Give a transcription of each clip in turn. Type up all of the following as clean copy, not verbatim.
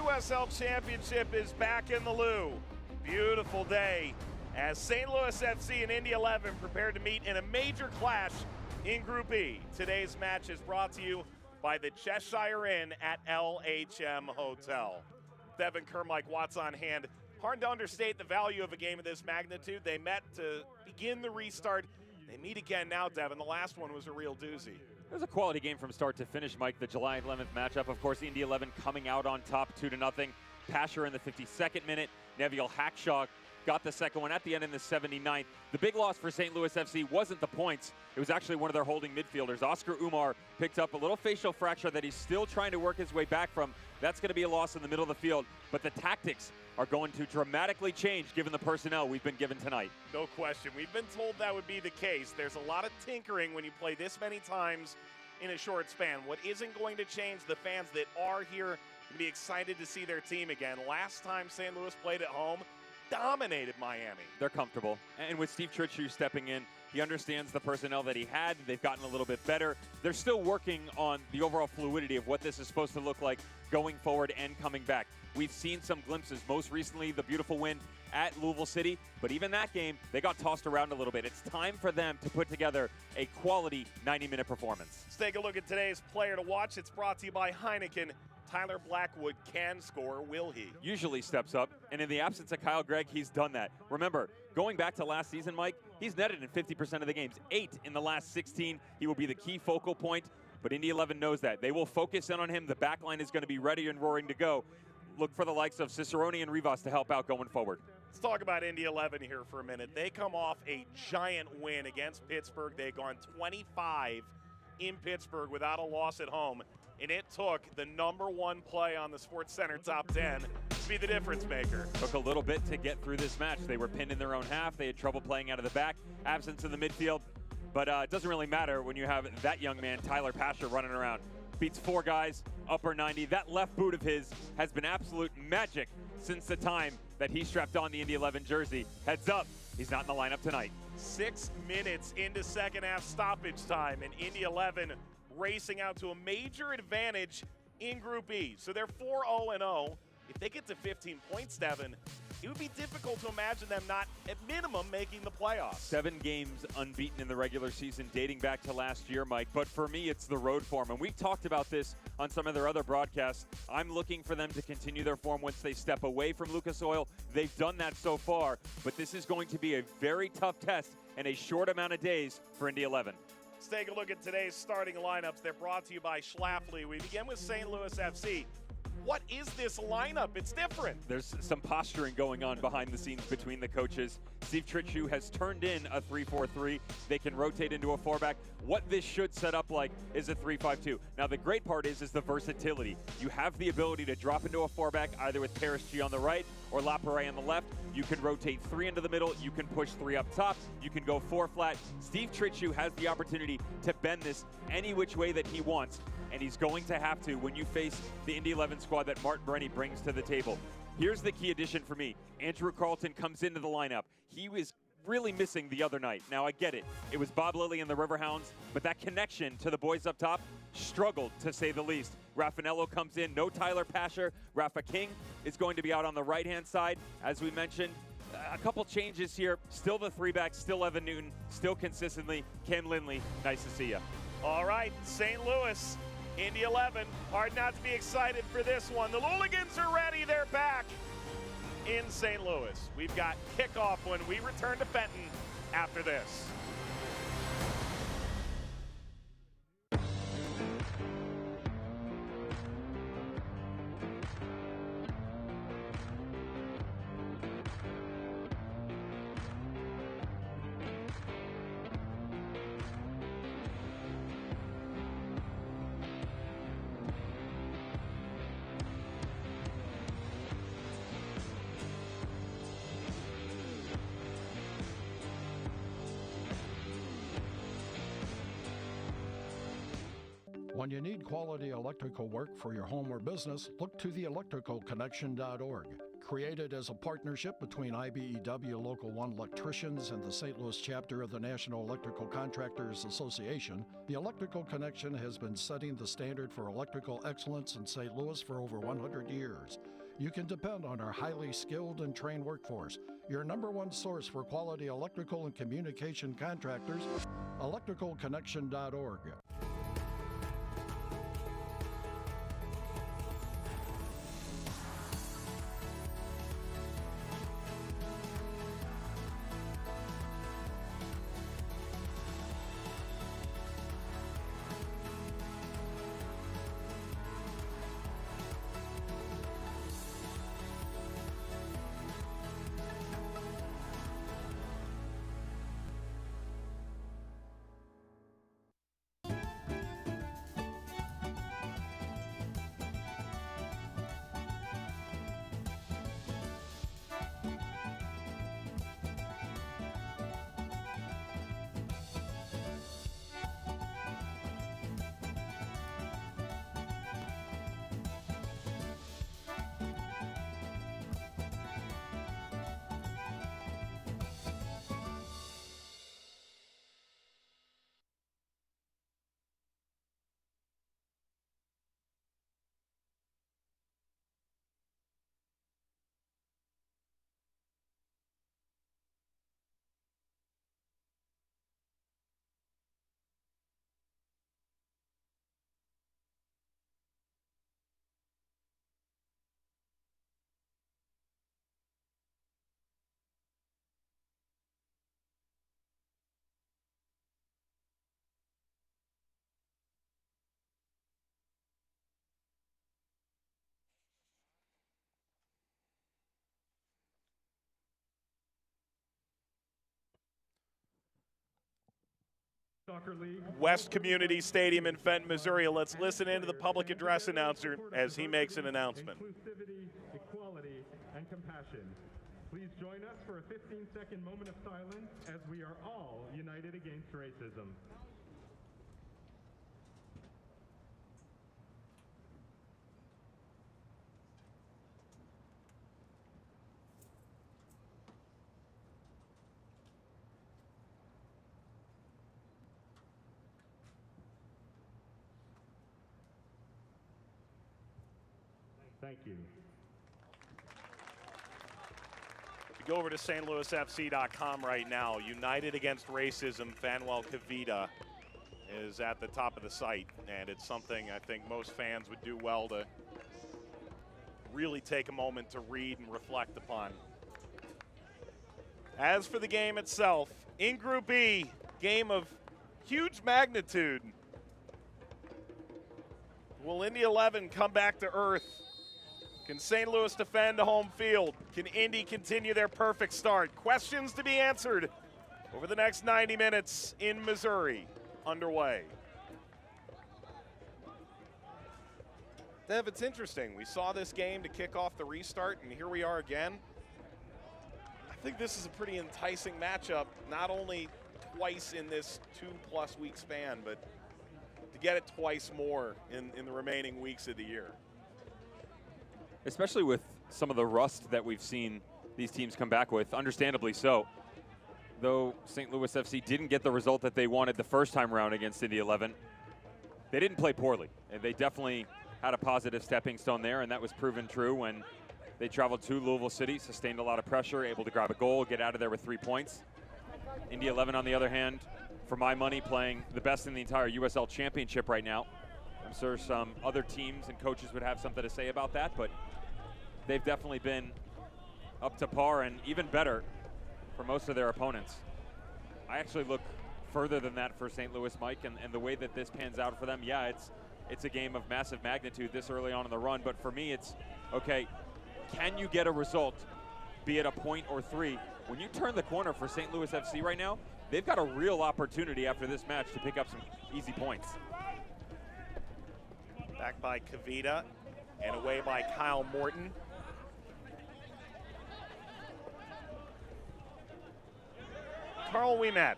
USL Championship is back in the Lou. Beautiful day as St. Louis FC and Indy 11 prepared to meet in a major clash in Group E. Today's match is brought to you by the Cheshire Inn at LHM Hotel. Devin Kerr, Mike Watts on hand. Hard to understate the value of a game of this magnitude. They met to begin the restart. They meet again now, Devin. The last one was a real doozy. It was a quality game from start to finish, Mike. The July 11th matchup, of course, Indy 11 coming out on top 2-0. Pasher in the 52nd minute. Neville Hackshaw got the second one at the end in the 79th. The big loss for St. Louis FC wasn't the points. It was actually one of their holding midfielders. Oscar Umar picked up a little facial fracture that he's still trying to work his way back from. That's going to be a loss in the middle of the field. But the tactics are going to dramatically change given the personnel we've been given tonight. No question. We've been told that would be the case. There's a lot of tinkering when you play this many times in a short span. What isn't going to change, the fans that are here can be excited to see their team again. Last time St. Louis played at home, dominated Miami. They're comfortable. And with Steve Tritchew stepping in, he understands the personnel that he had. They've gotten a little bit better. They're still working on the overall fluidity of what this is supposed to look like going forward and coming back. We've seen some glimpses, most recently the beautiful win at Louisville City, but even that game, they got tossed around a little bit. It's time for them to put together a quality 90-minute performance. Let's take a look at today's player to watch. It's brought to you by Heineken. Tyler Blackwood can score, will he? Usually steps up, and in the absence of Kyle Gregg, he's done that. Remember, going back to last season, Mike, he's netted in 50% of the games, 8 in the last 16. He will be the key focal point, but Indy 11 knows that. They will focus in on him. The back line is going to be ready and roaring to go. Look for the likes of Cicerone and Rivas to help out going forward. Let's talk about Indy 11 here for a minute. They come off a giant win against Pittsburgh. They've gone 25 in Pittsburgh without a loss at home, and it took the #1 play on the SportsCenter top 10 to be the difference maker. Took a little bit to get through this match. They were pinned in their own half. They had trouble playing out of the back, absence in the midfield, but it doesn't really matter when you have that young man, Tyler Pasher, running around. Beats 4 guys, upper 90. That left boot of his has been absolute magic since the time that he strapped on the Indy 11 jersey. Heads up, he's not in the lineup tonight. 6 minutes into second half stoppage time, and Indy 11 racing out to a major advantage in Group E. So they're 4-0-0. If they get to 15 points, Devin, it would be difficult to imagine them not, at minimum, making the playoffs. 7 games unbeaten in the regular season dating back to last year, Mike. But for me, it's the road form. And we've talked about this on some of their other broadcasts. I'm looking for them to continue their form once they step away from Lucas Oil. They've done that so far. But this is going to be a very tough test in a short amount of days for Indy 11. Let's take a look at today's starting lineups. They're brought to you by Schlafly. We begin with St. Louis FC. What is this lineup? It's different. There's some posturing going on behind the scenes between the coaches. Steve Tritchew has turned in a 3-4-3. They can rotate into a 4-back. What this should set up like is a 3-5-2. Now, the great part is the versatility. You have the ability to drop into a 4-back either with Paris G on the right or Laparay on the left. You can rotate 3 into the middle. You can push 3 up top. You can go 4 flat. Steve Tritchew has the opportunity to bend this any which way that he wants, and he's going to have to when you face the Indy 11 squad that Martin Brenny brings to the table. Here's the key addition for me. Andrew Carlton comes into the lineup. He was really missing the other night. Now, I get it. It was Bob Lilly and the Riverhounds, but that connection to the boys up top struggled, to say the least. Raffanello comes in. No Tyler Pasher. Rafa King is going to be out on the right-hand side. As we mentioned, a couple changes here. Still the 3-back, still Evan Newton, still consistently Ken Lindley. Nice to see you. All right, St. Louis, Indy 11. Hard not to be excited for this one. The Looligans are ready. They're back in St. Louis. We've got kickoff when we return to Fenton after this. When you need quality electrical work for your home or business, look to theelectricalconnection.org. Created as a partnership between IBEW Local 1 electricians and the St. Louis chapter of the National Electrical Contractors Association, the Electrical Connection has been setting the standard for electrical excellence in St. Louis for over 100 years. You can depend on our highly skilled and trained workforce, your #1 source for quality electrical and communication contractors, electricalconnection.org. West Community Stadium in Fenton, Missouri. Let's listen into the public address announcer as he makes an announcement. Inclusivity, equality, and compassion. Please join us for a 15-second moment of silence as we are all united against racism. Thank you. If you go over to stlouisfc.com right now, United Against Racism, Fanuel Kavita is at the top of the site, and it's something I think most fans would do well to really take a moment to read and reflect upon. As for the game itself, in Group E, game of huge magnitude. Will Indy 11 come back to earth? Can St. Louis defend a home field? Can Indy continue their perfect start? Questions to be answered over the next 90 minutes in Missouri underway. Dev, it's interesting. We saw this game to kick off the restart, and here we are again. I think this is a pretty enticing matchup, not only twice in this 2+ week span, but to get it twice more in the remaining weeks of the year. Especially with some of the rust that we've seen these teams come back with, understandably so. Though St. Louis FC didn't get the result that they wanted the first time around against Indy 11, they didn't play poorly. And they definitely had a positive stepping stone there, and that was proven true when they traveled to Louisville City, sustained a lot of pressure, able to grab a goal, get out of there with 3 points. Indy 11, on the other hand, for my money, playing the best in the entire USL Championship right now. I'm sure some other teams and coaches would have something to say about that, but they've definitely been up to par and even better for most of their opponents. I actually look further than that for St. Louis, Mike, and the way that this pans out for them. Yeah, it's a game of massive magnitude this early on in the run, but for me it's, okay, can you get a result, be it a point or 3? When you turn the corner for St. Louis FC right now, they've got a real opportunity after this match to pick up some easy points. Back by Kavita and away by Kyle Morton. Carl Wiemat.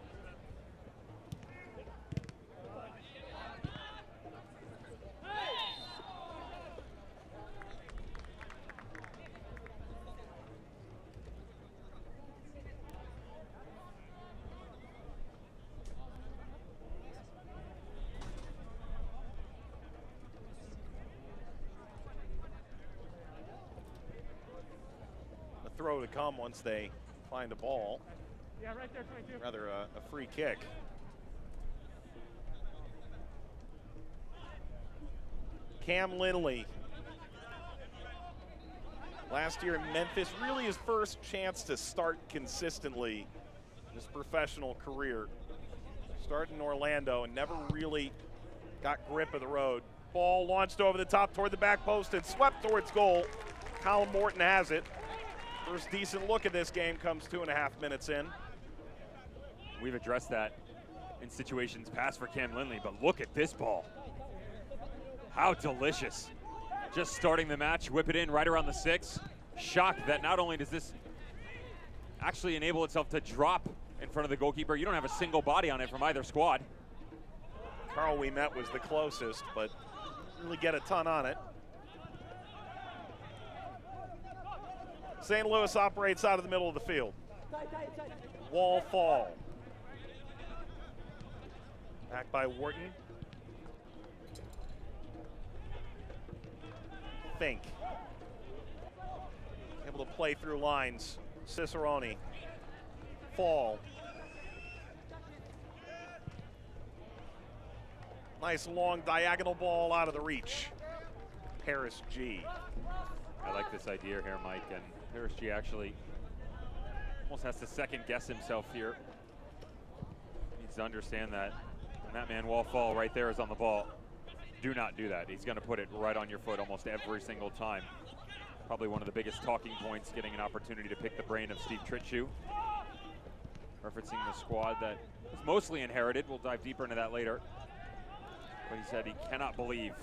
throw to come once they find a ball. Yeah, right there, 22. Rather a free kick. Cam Lindley. Last year in Memphis, really his first chance to start consistently in his professional career. Started in Orlando and never really got grip of the road. Ball launched over the top toward the back post and swept towards goal. Kyle Morton has it. First decent look at this game comes 2.5 minutes in. We've addressed that in situations past for Cam Lindley, but look at this ball. How delicious. Just starting the match, whip it in right around the 6. Shocked that not only does this actually enable itself to drop in front of the goalkeeper, you don't have a single body on it from either squad. Carl we met was the closest, but didn't really get a ton on it. St. Louis operates out of the middle of the field. Wall fall. Back by Wharton. Fink. Able to play through lines. Cicerone. Fall. Nice long diagonal ball out of the reach. Paris G. I like this idea here, Mike, and Paris G actually almost has to second guess himself here. Needs to understand that when that man wall fall right there is on the ball, do not do that. He's going to put it right on your foot almost every single time. Probably one of the biggest talking points, getting an opportunity to pick the brain of Steve Tritchu. Referencing the squad that was mostly inherited. We'll dive deeper into that later. But he said he cannot believe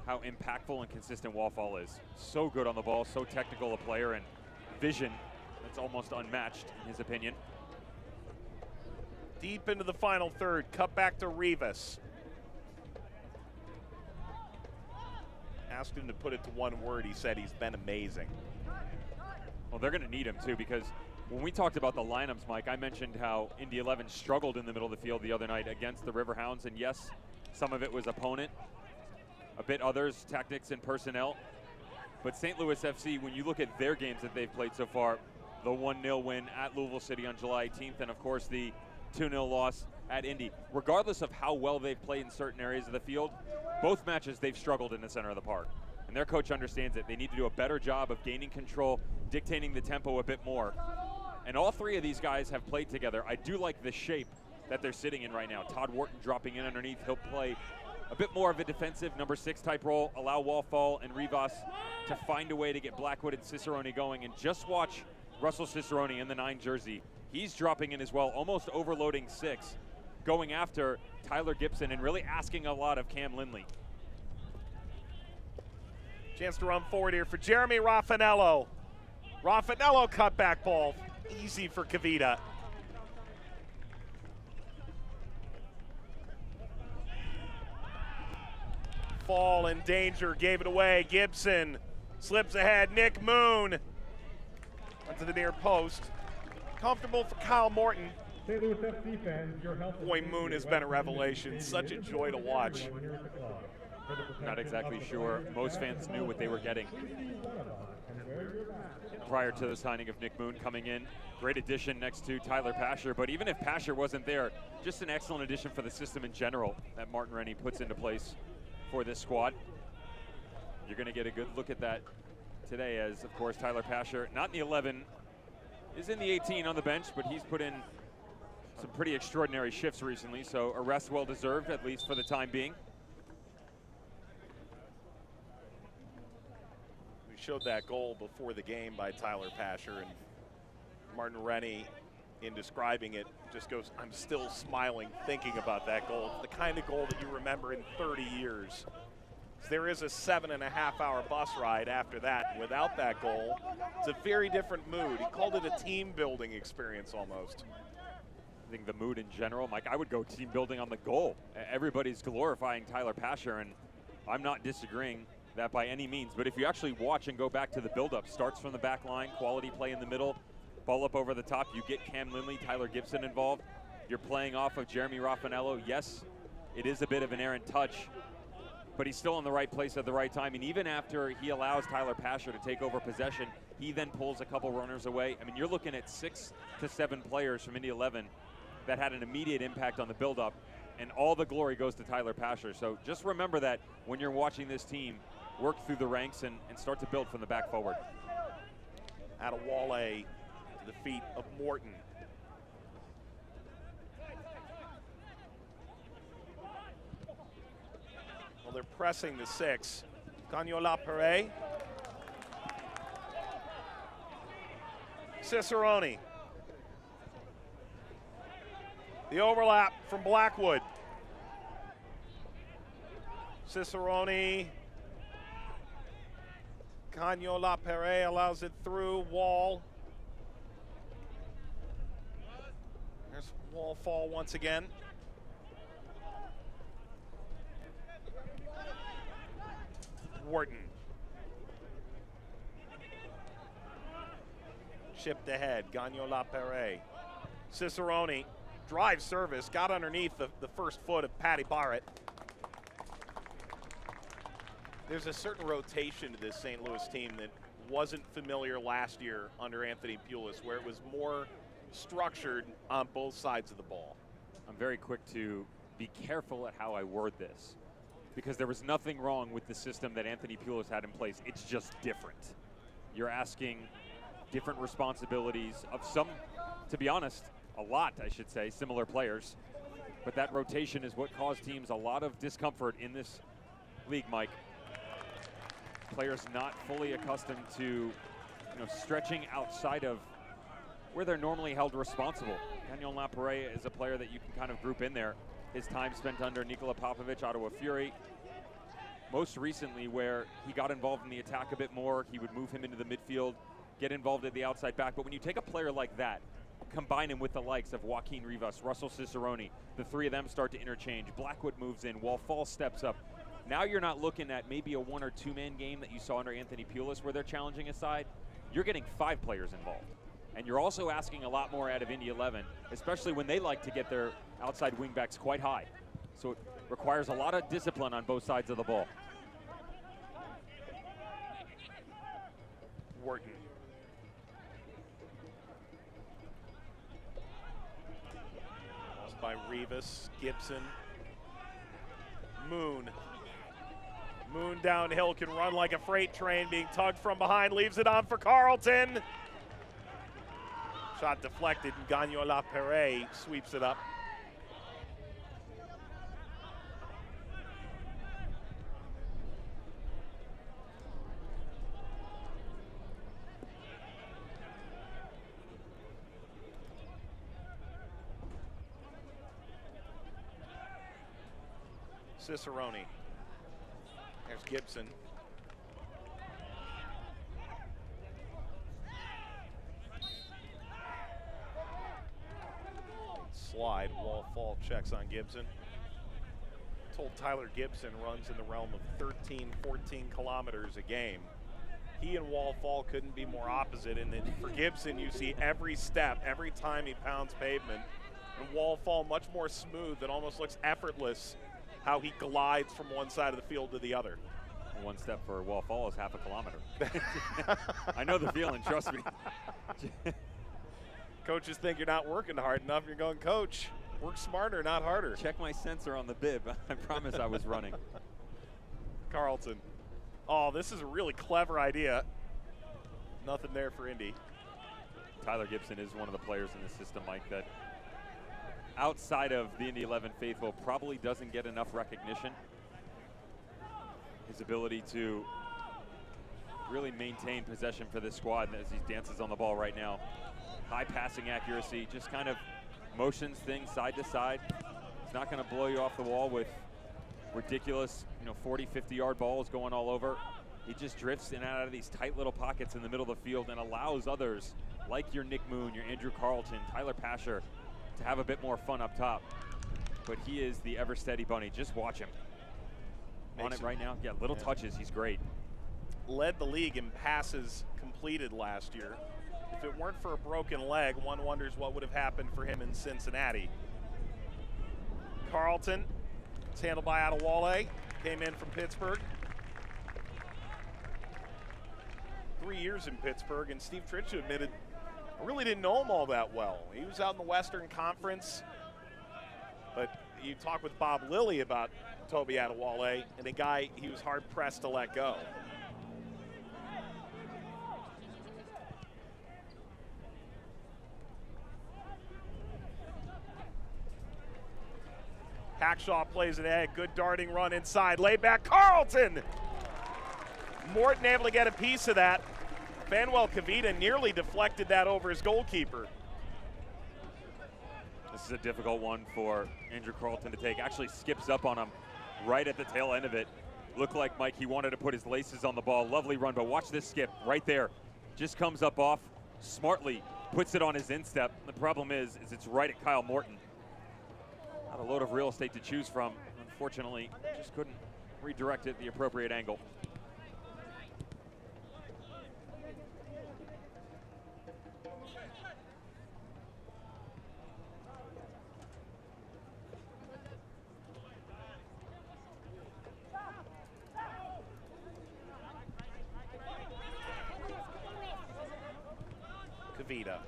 how impactful and consistent Wallfall is. So good on the ball, so technical a player, and vision that's almost unmatched in his opinion. Deep into the final third, cut back to Rivas. Asked him to put it to one word, he said he's been amazing. Well, they're gonna need him too, because when we talked about the lineups, Mike, I mentioned how Indy 11 struggled in the middle of the field the other night against the Riverhounds, and yes, some of it was opponent, a bit others, tactics and personnel. But St. Louis FC, when you look at their games that they've played so far, the 1-0 win at Louisville City on July 18th, and of course the 2-0 loss at Indy. Regardless of how well they've played in certain areas of the field, both matches they've struggled in the center of the park. And their coach understands it. They need to do a better job of gaining control, dictating the tempo a bit more. And all three of these guys have played together. I do like the shape that they're sitting in right now. Todd Wharton dropping in underneath. He'll play a bit more of a defensive number 6 type role, allow Wallfall and Rivas to find a way to get Blackwood and Cicerone going. And just watch Russell Cicerone in the 9 jersey. He's dropping in as well, almost overloading 6, going after Tyler Gibson and really asking a lot of Cam Lindley. Chance to run forward here for Jeremy Raffanello. Raffanello cutback ball, easy for Kavita. Fall in danger, gave it away. Gibson slips ahead. Nick Moon onto the near post. Comfortable for Kyle Morton. St. Louis FC fans, your health. Boy, Moon has been a revelation. Such a joy to watch. Not exactly sure. Most fans knew what they were getting prior to the signing of Nick Moon coming in. Great addition next to Tyler Pasher, but even if Pasher wasn't there, just an excellent addition for the system in general that Martin Rennie puts into place for this squad. You're going to get a good look at that today as, of course, Tyler Pasher, not in the 11, is in the 18 on the bench, but he's put in some pretty extraordinary shifts recently, so a rest well deserved, at least for the time being. We showed that goal before the game by Tyler Pasher, and Martin Rennie, in describing it, just goes, I'm still smiling thinking about that goal. It's the kind of goal that you remember in 30 years. There is a 7.5-hour bus ride after that. Without that goal, it's a very different mood. He called it a team-building experience almost. I think the mood in general, Mike, I would go team building on the goal. Everybody's glorifying Tyler Pasher, and I'm not disagreeing that by any means. But if you actually watch and go back to the build-up, starts from the back line, quality play in the middle, ball up over the top, you get Cam Lindley, Tyler Gibson involved. You're playing off of Jeremy Raffanello. Yes, it is a bit of an errant touch, but he's still in the right place at the right time. And even after he allows Tyler Pasher to take over possession, He then pulls a couple runners away. I mean, you're looking at 6 to 7 players from Indy 11 that had an immediate impact on the buildup, and all the glory goes to Tyler Pasher. So just remember that when you're watching this team work through the ranks and start to build from the back forward. Adewale to the feet of Morton. Well, they're pressing the 6. Gagnon-Lapierre. Cicerone. The overlap from Blackwood. Cicerone. Gagnon-Lapierre allows it through. Wall. There's Wall fall once again. Wharton. Chipped ahead. Gagnon-Lapierre. Cicerone. Drive service. Got underneath the first foot of Patty Barrett. There's a certain rotation to this St. Louis team that wasn't familiar last year under Anthony Pulis, where it was more structured on both sides of the ball. I'm very quick to be careful at how I word this, because there was nothing wrong with the system that Anthony Pulis had in place. It's just different. You're asking different responsibilities of some, to be honest, a lot, I should say, similar players. But that rotation is what caused teams a lot of discomfort in this league, Mike. Players not fully accustomed to, stretching outside of where they're normally held responsible. Gagnon-Lapierre is a player that you can kind of group in there. His time spent under Nikola Popovic, Ottawa Fury. Most recently, where he got involved in the attack a bit more, he would move him into the midfield, get involved at the outside back. But when you take a player like that, combine him with the likes of Joaquin Rivas, Russell Cicerone, the three of them start to interchange. Blackwood moves in, Wall steps up. Now you're not looking at maybe a 1 or 2 man game that you saw under Anthony Pulis where they're challenging a side. You're getting 5 players involved. And you're also asking a lot more out of Indy 11, especially when they like to get their outside wingbacks quite high. So it requires a lot of discipline on both sides of the ball. Wharton. Lost by Rivas, Gibson. Moon downhill, can run like a freight train, being tugged from behind, leaves it on for Carlton. Shot deflected, and Gagnon-Lapierre sweeps it up. Cicerone. There's Gibson. Slide, Wall checks on Gibson. Told Tyler Gibson runs in the realm of 13, 14 kilometers a game. He and Wall couldn't be more opposite, and then for Gibson, you see every step, every time he pounds pavement, and Wall much more smooth and almost looks effortless how he glides from one side of the field to the other. One step for Wall is half a kilometer. I know the feeling, trust me. Coaches think you're not working hard enough. You're going, Coach, work smarter, not harder. Check my sensor on the bib. I promise I was running. Carlton. Oh, this is a really clever idea. Nothing there for Indy. Tyler Gibson is one of the players in the system, Mike, that outside of the Indy 11 faithful probably doesn't get enough recognition. His ability to really maintain possession for this squad as he dances on the ball right now. High passing accuracy, just kind of motions things side to side. He's not going to blow you off the wall with ridiculous, 40, 50-yard balls going all over. He just drifts in and out of these tight little pockets in the middle of the field and allows others, like your Nick Moon, your Andrew Carlton, Tyler Pasher, to have a bit more fun up top. But he is the ever steady bunny. Just watch him. On it right now. Yeah, little touches. He's great. Led the league in passes completed last year. If it weren't for a broken leg, one wonders what would have happened for him in Cincinnati. Carlton, it's handled by Adewale, came in from Pittsburgh. 3 years in Pittsburgh, and Steve Tritchu admitted, I really didn't know him all that well. He was out in the Western Conference, but you talk with Bob Lilly about Toby Adewale, and a guy he was hard-pressed to let go. Hackshaw plays it ahead. Good darting run inside. Laid back. Carlton! Morton able to get a piece of that. Fanuel Kavita nearly deflected that over his goalkeeper. This is a difficult one for Andrew Carlton to take. Actually skips up on him right at the tail end of it. Looked like, Mike, he wanted to put his laces on the ball. Lovely run, but watch this skip right there. Just comes up off, smartly puts it on his instep. The problem is it's right at Kyle Morton. Not a load of real estate to choose from. Unfortunately, just couldn't redirect it at the appropriate angle. Kavita.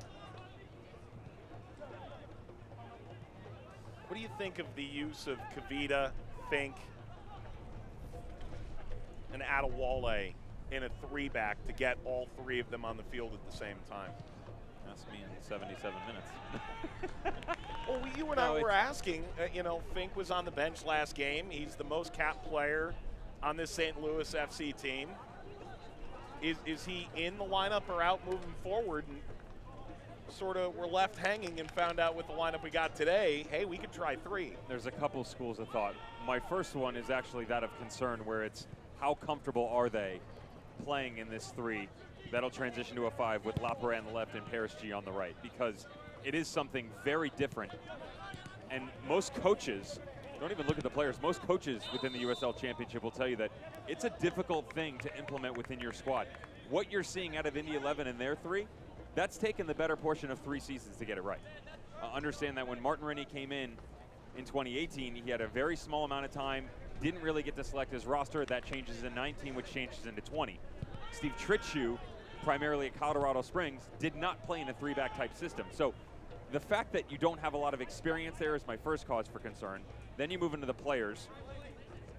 What do you think of the use of Kavita, Fink, and Adewale in a three-back to get all three of them on the field at the same time? That's me in 77 minutes. Well, you and I were asking, you know, Fink was on the bench last game. He's the most capped player on this St. Louis FC team. Is he in the lineup or out moving forward? And sort of we're left hanging and found out with the lineup we got today, hey, we could try three. There's a couple schools of thought. My first one is actually that of concern, where it's how comfortable are they playing in this three that'll transition to a five with Lapore on the left and Paris G on the right, because it is something very different. And most coaches, don't even look at the players, most coaches within the USL Championship will tell you that it's a difficult thing to implement within your squad. What you're seeing out of Indy 11 and their three, that's taken the better portion of 3 seasons to get it right. Understand that when Martin Rennie came in 2018, he had a very small amount of time, didn't really get to select his roster. That changes in 19, which changes into 20. Steve Tritchu, primarily at Colorado Springs, did not play in a three-back type system. So the fact that you don't have a lot of experience there is my first cause for concern. Then you move into the players,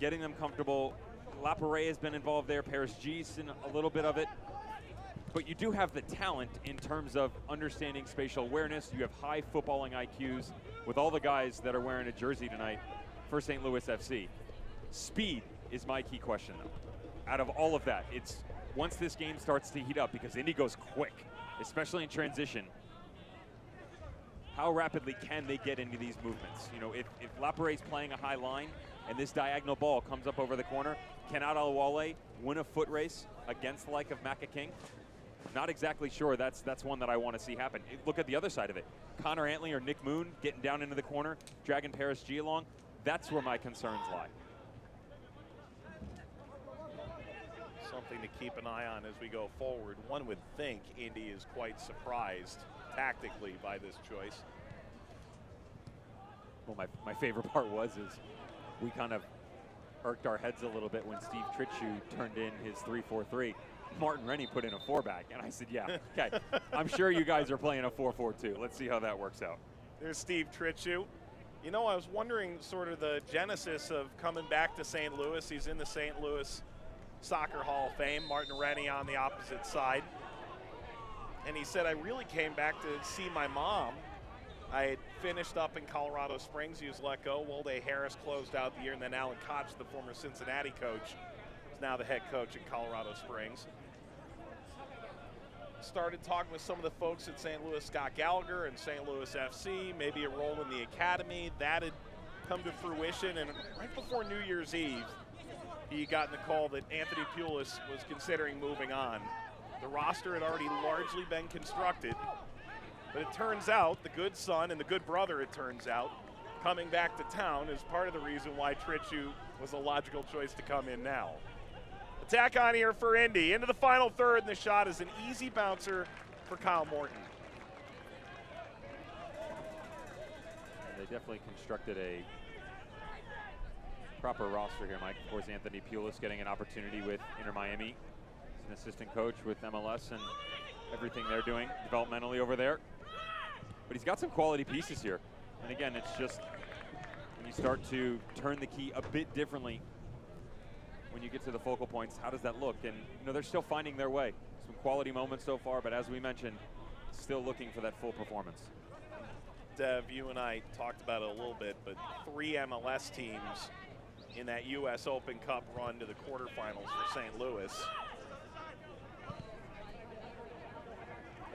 getting them comfortable. Lapore has been involved there, Paris G's in a little bit of it. But you do have the talent in terms of understanding spatial awareness. You have high footballing IQs with all the guys that are wearing a jersey tonight for St. Louis FC. Speed is my key question, though. Out of all of that, it's once this game starts to heat up, because Indy goes quick, especially in transition, how rapidly can they get into these movements? You know, if Lapore's playing a high line and this diagonal ball comes up over the corner, can Adewale win a foot race against the like of Macca King? Not exactly sure. That's one that I want to see happen. Look at the other side of it. Connor Antley or Nick Moon getting down into the corner, dragging Paris G along. That's where my concerns lie. Something to keep an eye on as we go forward. One would think Indy is quite surprised tactically by this choice. Well, my favorite part is we kind of irked our heads a little bit when Steve Tritchu turned in his 3-4-3. Martin Rennie put in a 4-back, and I said, yeah, okay, I'm sure you guys are playing a 4-4-2. Let's see how that works out. There's Steve Tritchu. You know, I was wondering sort of the genesis of coming back to St. Louis. He's in the St. Louis Soccer Hall of Fame. Martin Rennie on the opposite side. And he said, I really came back to see my mom. I had finished up in Colorado Springs. He was let go. Wolde Harris closed out the year, and then Alan Koch, the former Cincinnati coach, is now the head coach at Colorado Springs. Started talking with some of the folks at St. Louis, Scott Gallagher and St. Louis FC, maybe a role in the academy. That had come to fruition, and right before New Year's Eve, he got the call that Anthony Pulis was considering moving on. The roster had already largely been constructed, but it turns out the good son and the good brother, it turns out, coming back to town is part of the reason why Tritchu was a logical choice to come in now. Attack on here for Indy. Into the final third, and the shot is an easy bouncer for Kyle Morton. They definitely constructed a proper roster here, Mike. Of course, Anthony Pulis getting an opportunity with Inter Miami. an assistant coach with MLS and everything they're doing developmentally over there. But he's got some quality pieces here. And again, it's just when you start to turn the key a bit differently when you get to the focal points, how does that look? And they're still finding their way. Some quality moments so far, but as we mentioned, still looking for that full performance. Dev, you and I talked about it a little bit, but 3 MLS teams in that U.S. Open Cup run to the quarterfinals for St. Louis.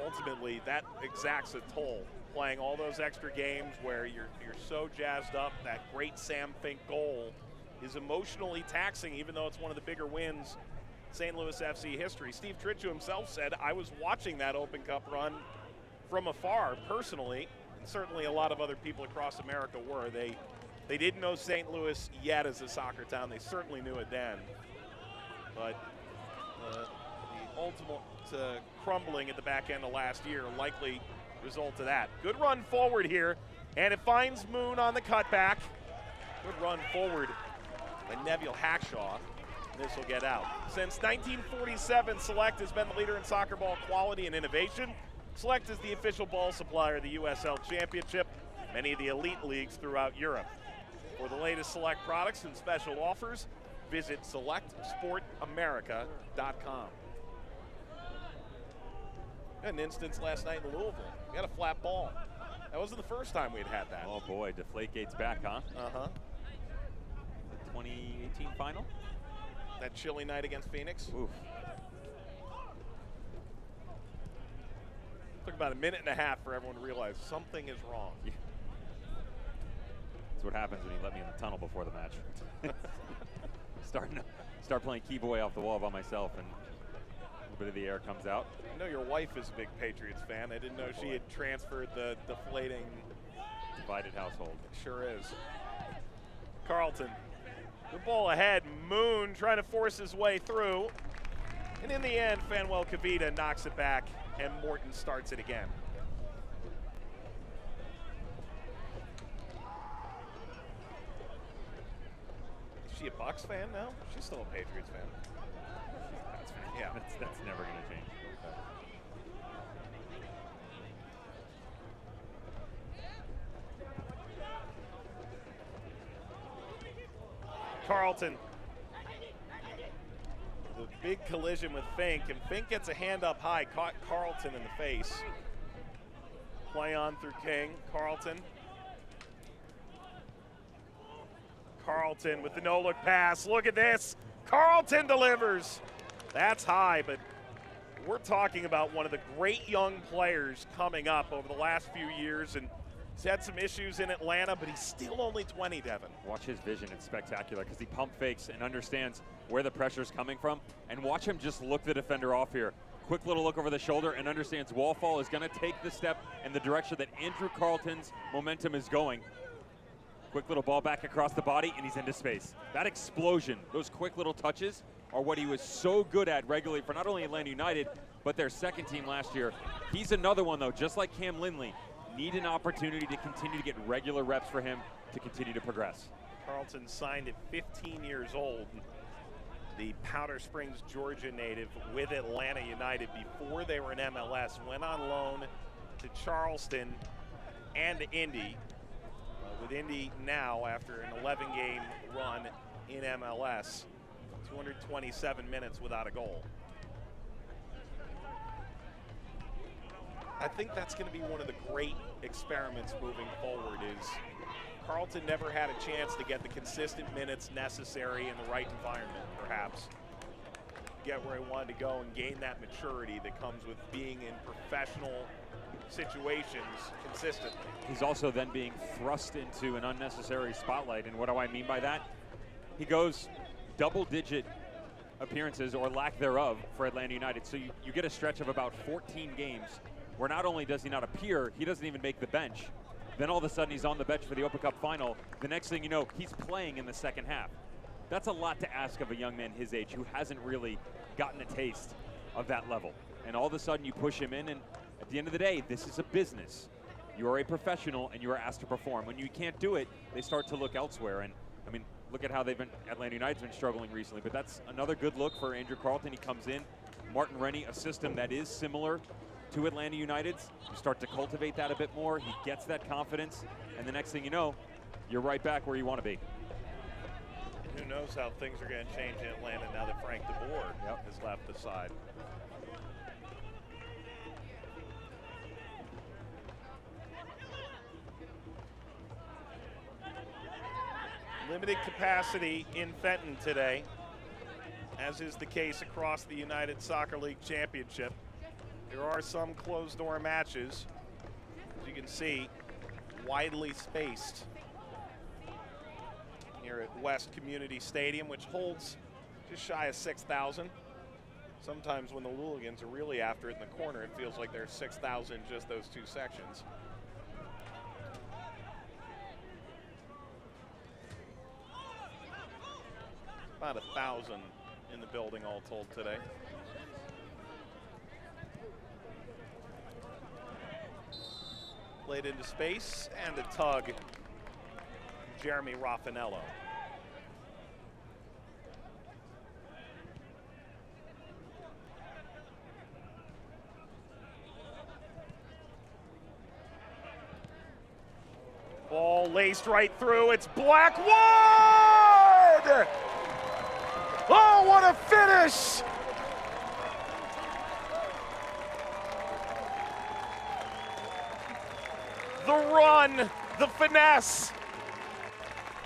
Ultimately, that exacts a toll. Playing all those extra games where you're so jazzed up. That great Sam Fink goal is emotionally taxing, even though it's one of the bigger wins in St. Louis FC history. Steve Tritchu himself said, I was watching that Open Cup run from afar personally, and certainly a lot of other people across America were. They didn't know St. Louis yet as a soccer town. They certainly knew it then. But the ultimate crumbling at the back end of last year likely result of that. Good run forward here, and it finds Moon on the cutback. Good run forward by Neville Hackshaw. This will get out. Since 1947, Select has been the leader in soccer ball quality and innovation. Select is the official ball supplier of the USL Championship, many of the elite leagues throughout Europe. For the latest Select products and special offers, visit selectsportamerica.com. An instance last night in Louisville. We had a flat ball. That wasn't the first time we'd had that. Oh boy, Deflategate's back, huh? Uh-huh. The 2018 final? That chilly night against Phoenix. Oof. Took about a minute and a half for everyone to realize something is wrong. Yeah. That's what happens when you let me in the tunnel before the match. Start playing key boy off the wall by myself, and a little bit of the air comes out. I know your wife is a big Patriots fan. I didn't know she had transferred the deflating. Divided household. It sure is. Carlton. The ball ahead. Moon trying to force his way through. And in the end, Fanuel Kavita knocks it back, and Morton starts it again. Is she a Bucks fan now? She's still a Patriots fan. That's fan. Yeah. That's never going to change. Carlton. The big collision with Fink, and Fink gets a hand up high, caught Carlton in the face. Play on through King. Carlton. Carlton with the no-look pass. Look at this. Carlton delivers. That's high, but we're talking about one of the great young players coming up over the last few years, and he's had some issues in Atlanta, but he's still only 20, Devin. Watch his vision. It's spectacular because he pump fakes and understands where the pressure's coming from. And watch him just look the defender off here. Quick little look over the shoulder and understands Wallfall is going to take the step in the direction that Andrew Carlton's momentum is going. Quick little ball back across the body, and he's into space. That explosion, those quick little touches are what he was so good at regularly for not only Atlanta United, but their second team last year. He's another one, though, just like Cam Lindley. Need an opportunity to continue to get regular reps for him to continue to progress. Carlton signed at 15 years old. The Powder Springs, Georgia native with Atlanta United before they were in MLS. Went on loan to Charleston and to Indy. With Indy now after an 11-game run in MLS. 227 minutes without a goal. I think that's going to be one of the great experiments moving forward is Carlton never had a chance to get the consistent minutes necessary in the right environment, perhaps. Get where he wanted to go and gain that maturity that comes with being in professional situations consistently. He's also then being thrust into an unnecessary spotlight, and what do I mean by that? He goes double-digit appearances or lack thereof for Atlanta United, so you get a stretch of about 14 games where not only does he not appear, he doesn't even make the bench. Then all of a sudden he's on the bench for the Open Cup final. The next thing you know, he's playing in the second half. That's a lot to ask of a young man his age who hasn't really gotten a taste of that level. And all of a sudden you push him in, and at the end of the day, this is a business. You are a professional and you are asked to perform. When you can't do it, they start to look elsewhere. And I mean, look at how Atlanta United's been struggling recently, but that's another good look for Andrew Carlton. He comes in, Martin Rennie, a system that is similar to Atlanta United's. You start to cultivate that a bit more. He gets that confidence, and the next thing you know, you're right back where you want to be. Who knows how things are going to change in Atlanta now that Frank DeBoer has left the side. Limited capacity in Fenton today, as is the case across the United Soccer League Championship. There are some closed-door matches, as you can see, widely spaced here at West Community Stadium, which holds just shy of 6,000. Sometimes when the Hooligans are really after it in the corner, it feels like there's 6,000 just those two sections. About 1,000 in the building all told today. Played into space and a tug. Jeremy Raffanello. Ball laced right through. It's Blackwood! Oh, what a finish! The run, the finesse.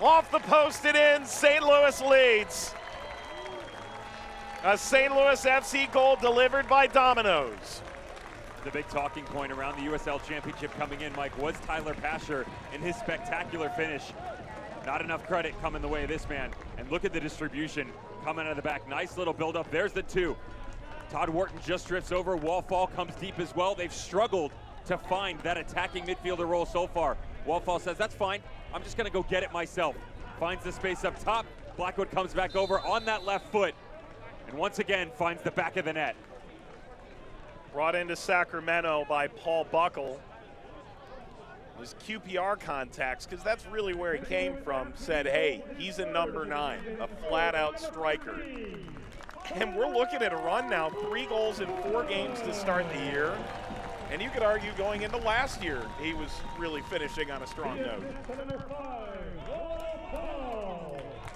Off the post and in, St. Louis leads. A St. Louis FC goal delivered by Domino's. The big talking point around the USL Championship coming in, Mike, was Tyler Pasher in his spectacular finish. Not enough credit coming the way of this man. And look at the distribution coming out of the back. Nice little build-up. There's the two. Todd Wharton just drifts over. Wallfall comes deep as well. They've struggled to find that attacking midfielder role so far. Wallfall says, that's fine. I'm just going to go get it myself. Finds the space up top. Blackwood comes back over on that left foot. And once again, finds the back of the net. Brought into Sacramento by Paul Buckle. His QPR contacts, because that's really where he came from, said, hey, he's a number 9, a flat-out striker. And we're looking at a run now, 3 goals in 4 games to start the year. And you could argue going into last year, he was really finishing on a strong note.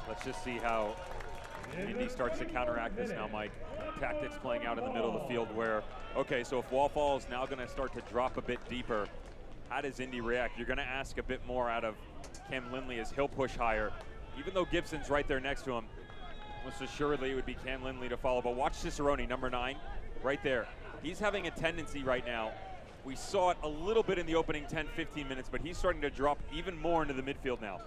Let's just see how Indy starts to counteract this now, Mike. Tactics playing out in the middle of the field where, okay, so if Wallfall is now going to start to drop a bit deeper, how does Indy react? You're going to ask a bit more out of Cam Lindley as he'll push higher. Even though Gibson's right there next to him, most assuredly it would be Cam Lindley to follow. But watch Cicerone, number 9, right there. He's having a tendency right now. We saw it a little bit in the opening 10-15 minutes, but he's starting to drop even more into the midfield now.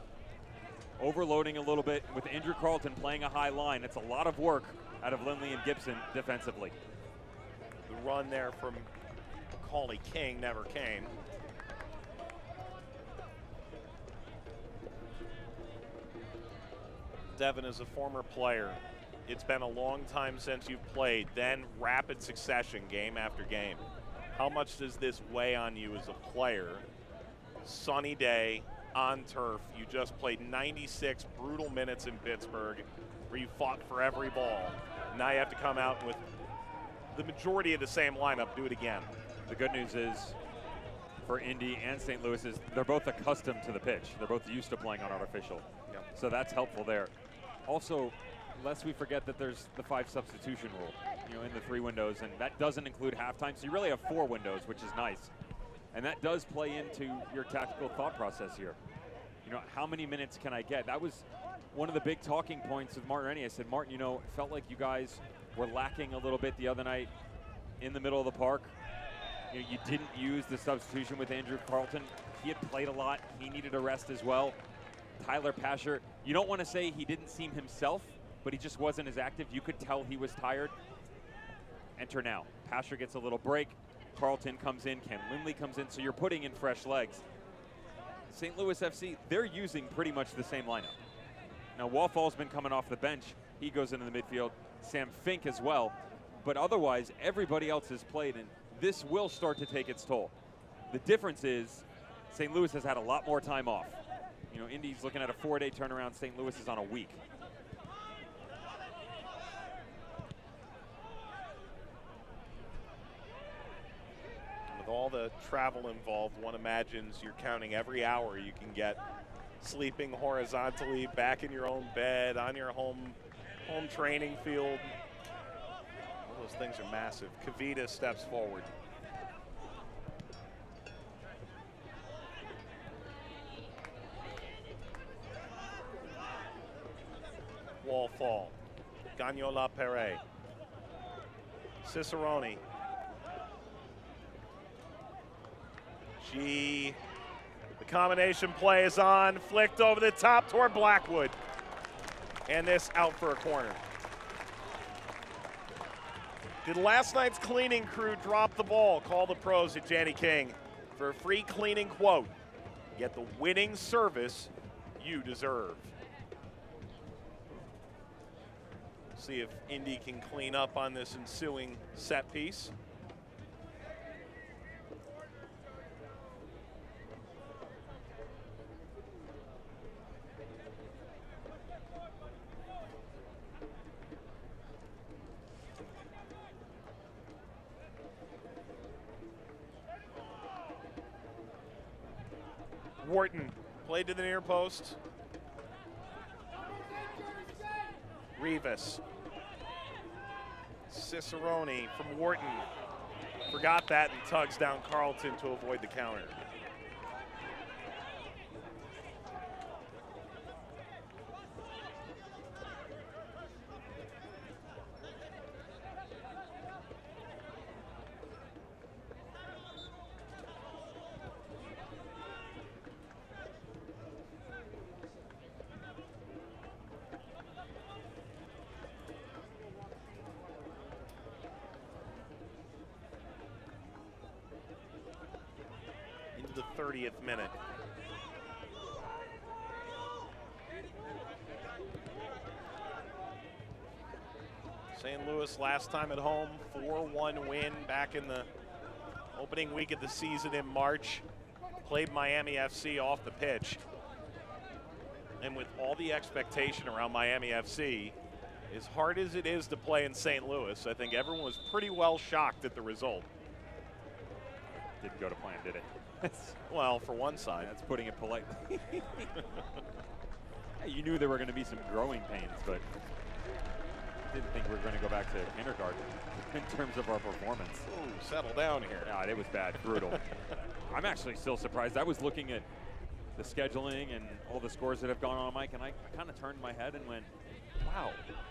Overloading a little bit with Andrew Carlton playing a high line. It's a lot of work out of Lindley and Gibson defensively. The run there from Macaulay King never came. Devin is a former player. It's been a long time since you've played, then rapid succession game after game. How much does this weigh on you as a player? Sunny day on turf. You just played 96 brutal minutes in Pittsburgh where you fought for every ball. Now you have to come out with the majority of the same lineup, do it again. The good news is for Indy and St. Louis is they're both accustomed to the pitch. They're both used to playing on artificial. Yep. So that's helpful there. Also, lest we forget that there's the 5 substitution rule, in the 3 windows, and that doesn't include halftime. So you really have 4 windows, which is nice. And that does play into your tactical thought process here. How many minutes can I get? That was one of the big talking points with Martin Rennie. I said, Martin, it felt like you guys were lacking a little bit the other night in the middle of the park. You didn't use the substitution with Andrew Carlton. He had played a lot. He needed a rest as well. Tyler Pasher, you don't want to say he didn't seem himself, but he just wasn't as active. You could tell he was tired. Enter now. Pasher gets a little break. Carlton comes in. Cam Lindley comes in. So you're putting in fresh legs. St. Louis FC, they're using pretty much the same lineup. Now, Wallfall's been coming off the bench. He goes into the midfield. Sam Fink as well. But otherwise, everybody else has played, and this will start to take its toll. The difference is St. Louis has had a lot more time off. Indy's looking at a 4-day turnaround. St. Louis is on a week. all the travel involved, one imagines you're counting every hour you can get sleeping horizontally, back in your own bed, on your home training field. All those things are massive. Kavita steps forward. Wall fall. Gagnola Perret. Cicerone. The combination play is on, flicked over the top toward Blackwood. And this out for a corner. Did last night's cleaning crew drop the ball? Call the pros at Janny King for a free cleaning quote. Get the winning service you deserve. See if Indy can clean up on this ensuing set piece. Wharton played to the near post. Rivas. Cicerone from Wharton. Forgot that and tugs down Carlton to avoid the counter. The 30th minute. St. Louis last time at home, 4-1 win back in the opening week of the season in March. Played Miami FC off the pitch. And with all the expectation around Miami FC, as hard as it is to play in St. Louis, I think everyone was pretty well shocked at the result. Didn't go to plan, did it? Well, for one side. That's putting it politely. You knew there were going to be some growing pains, but didn't think we were going to go back to kindergarten in terms of our performance. Ooh, settle down here. Yeah, it was bad, brutal. I'm actually still surprised. I was looking at the scheduling and all the scores that have gone on, Mike, and I kind of turned my head and went, wow,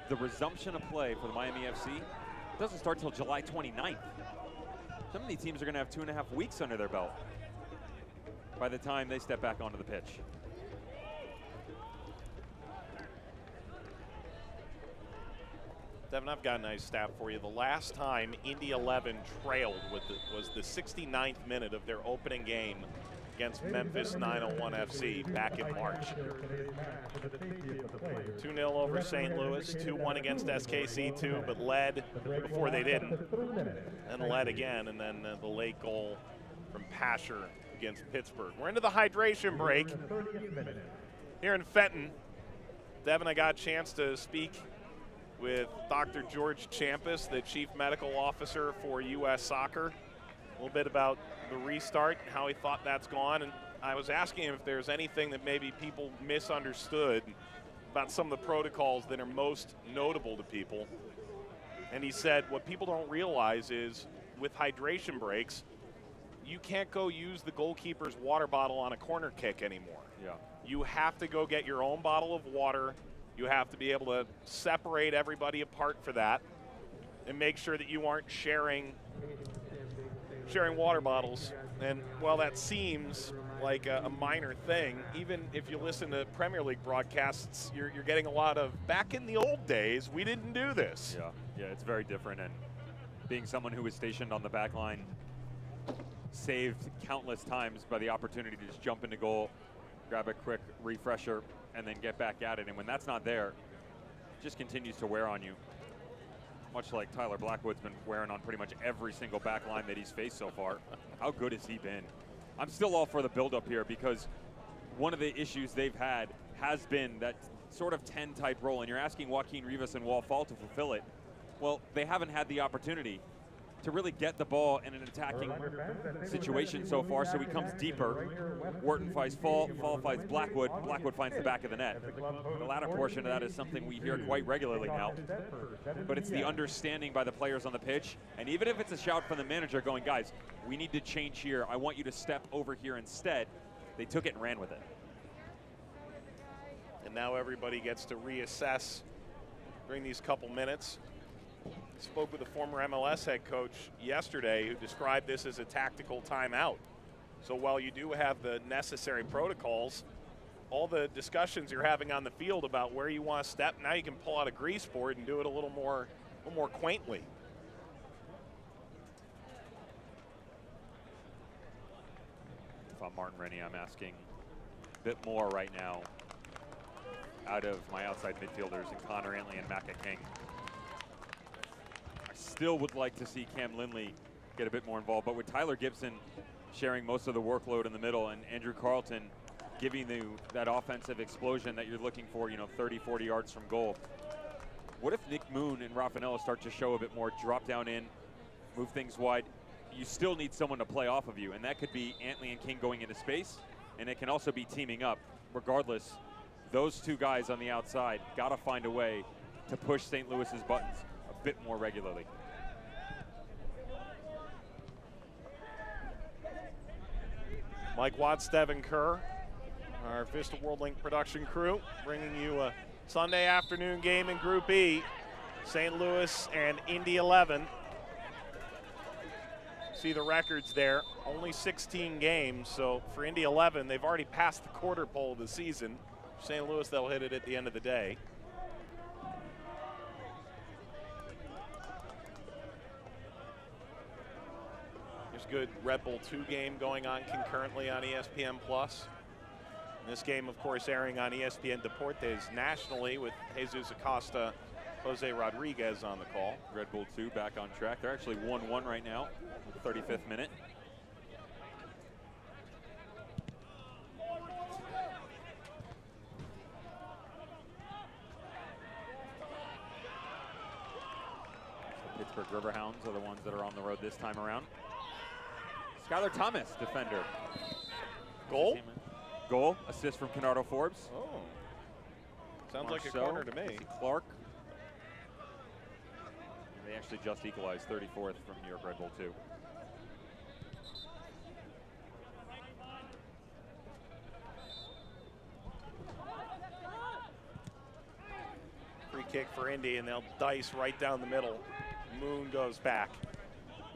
the resumption of play for the Miami FC doesn't start till July 29th. Some of these teams are going to have 2.5 weeks under their belt by the time they step back onto the pitch. Devin, I've got a nice stat for you. The last time Indy 11 trailed was the 69th minute of their opening game against Memphis 901 FC back in March. 2-0 over St. Louis, 2-1 against SKC2, but led before they didn't. And led again, and then the late goal from Pasher against Pittsburgh. We're into the hydration break here in Fenton. Devin, I got a chance to speak with Dr. George Champus, the Chief Medical Officer for U.S. Soccer, a little bit about the restart and how he thought that's gone. And I was asking him if there's anything that maybe people misunderstood about some of the protocols that are most notable to people. And he said what people don't realize is with hydration breaks, you can't go use the goalkeeper's water bottle on a corner kick anymore. Yeah. You have to go get your own bottle of water. You have to be able to separate everybody apart for that and make sure that you aren't sharing water bottles. And while that seems like a minor thing, even if you listen to Premier League broadcasts, you're getting a lot of, back in the old days, we didn't do this. Yeah, it's very different. And being someone who was stationed on the back line, saved countless times by the opportunity to just jump into goal, grab a quick refresher, and then get back at it. And when that's not there, it just continues to wear on you. Much like Tyler Blackwood's been wearing on pretty much every single back line that he's faced so far. How good has he been? I'm still all for the build-up here because one of the issues they've had has been that sort of 10-type role, and you're asking Joaquin Rivas and Wall Fall to fulfill it. Well, they haven't had the opportunity to really get the ball in an attacking situation so far, so he comes deeper. Wharton finds Fall finds Blackwood, Blackwood finds the back of the net. The latter portion of that is something we hear quite regularly now, but it's the understanding by the players on the pitch, and even if it's a shout from the manager going, guys, we need to change here, I want you to step over here instead, they took it and ran with it. And now everybody gets to reassess during these couple minutes. Spoke with a former MLS head coach yesterday who described this as a tactical timeout. So while you do have the necessary protocols, all the discussions you're having on the field about where you want to step, now you can pull out a grease board and do it a little more quaintly. If I'm Martin Rennie, I'm asking a bit more right now out of my outside midfielders in Connor Antley and Macca King. I still would like to see Cam Lindley get a bit more involved, but with Tyler Gibson sharing most of the workload in the middle and Andrew Carlton giving you that offensive explosion that you're looking for, 30, 40 yards from goal. What if Nick Moon and Raffanella start to show a bit more, drop down in, move things wide? You still need someone to play off of you, and that could be Antley and King going into space, and it can also be teaming up. Regardless, those two guys on the outside got to find a way to push St. Louis's buttons a bit more regularly. Mike Watts, Devin Kerr, our Vista World Link production crew, bringing you a Sunday afternoon game in Group E. St. Louis and Indy 11. See the records there, only 16 games, so for Indy 11, they've already passed the quarter pole of the season. St. Louis, they'll hit it at the end of the day. There's good Red Bull 2 game going on concurrently on ESPN+. This game, of course, airing on ESPN Deportes nationally with Jesus Acosta, Jose Rodriguez on the call. Red Bull 2 back on track. They're actually 1-1 right now, 35th minute. Pittsburgh Riverhounds are the ones that are on the road this time around. Skylar Thomas, defender. Goal? Goal, assist from Kenardo Forbes. Oh, sounds like a Marceau, corner to me. Clark. They actually just equalized 34th from New York Red Bull 2. Free kick for Indy, and they'll dice right down the middle. Moon goes back.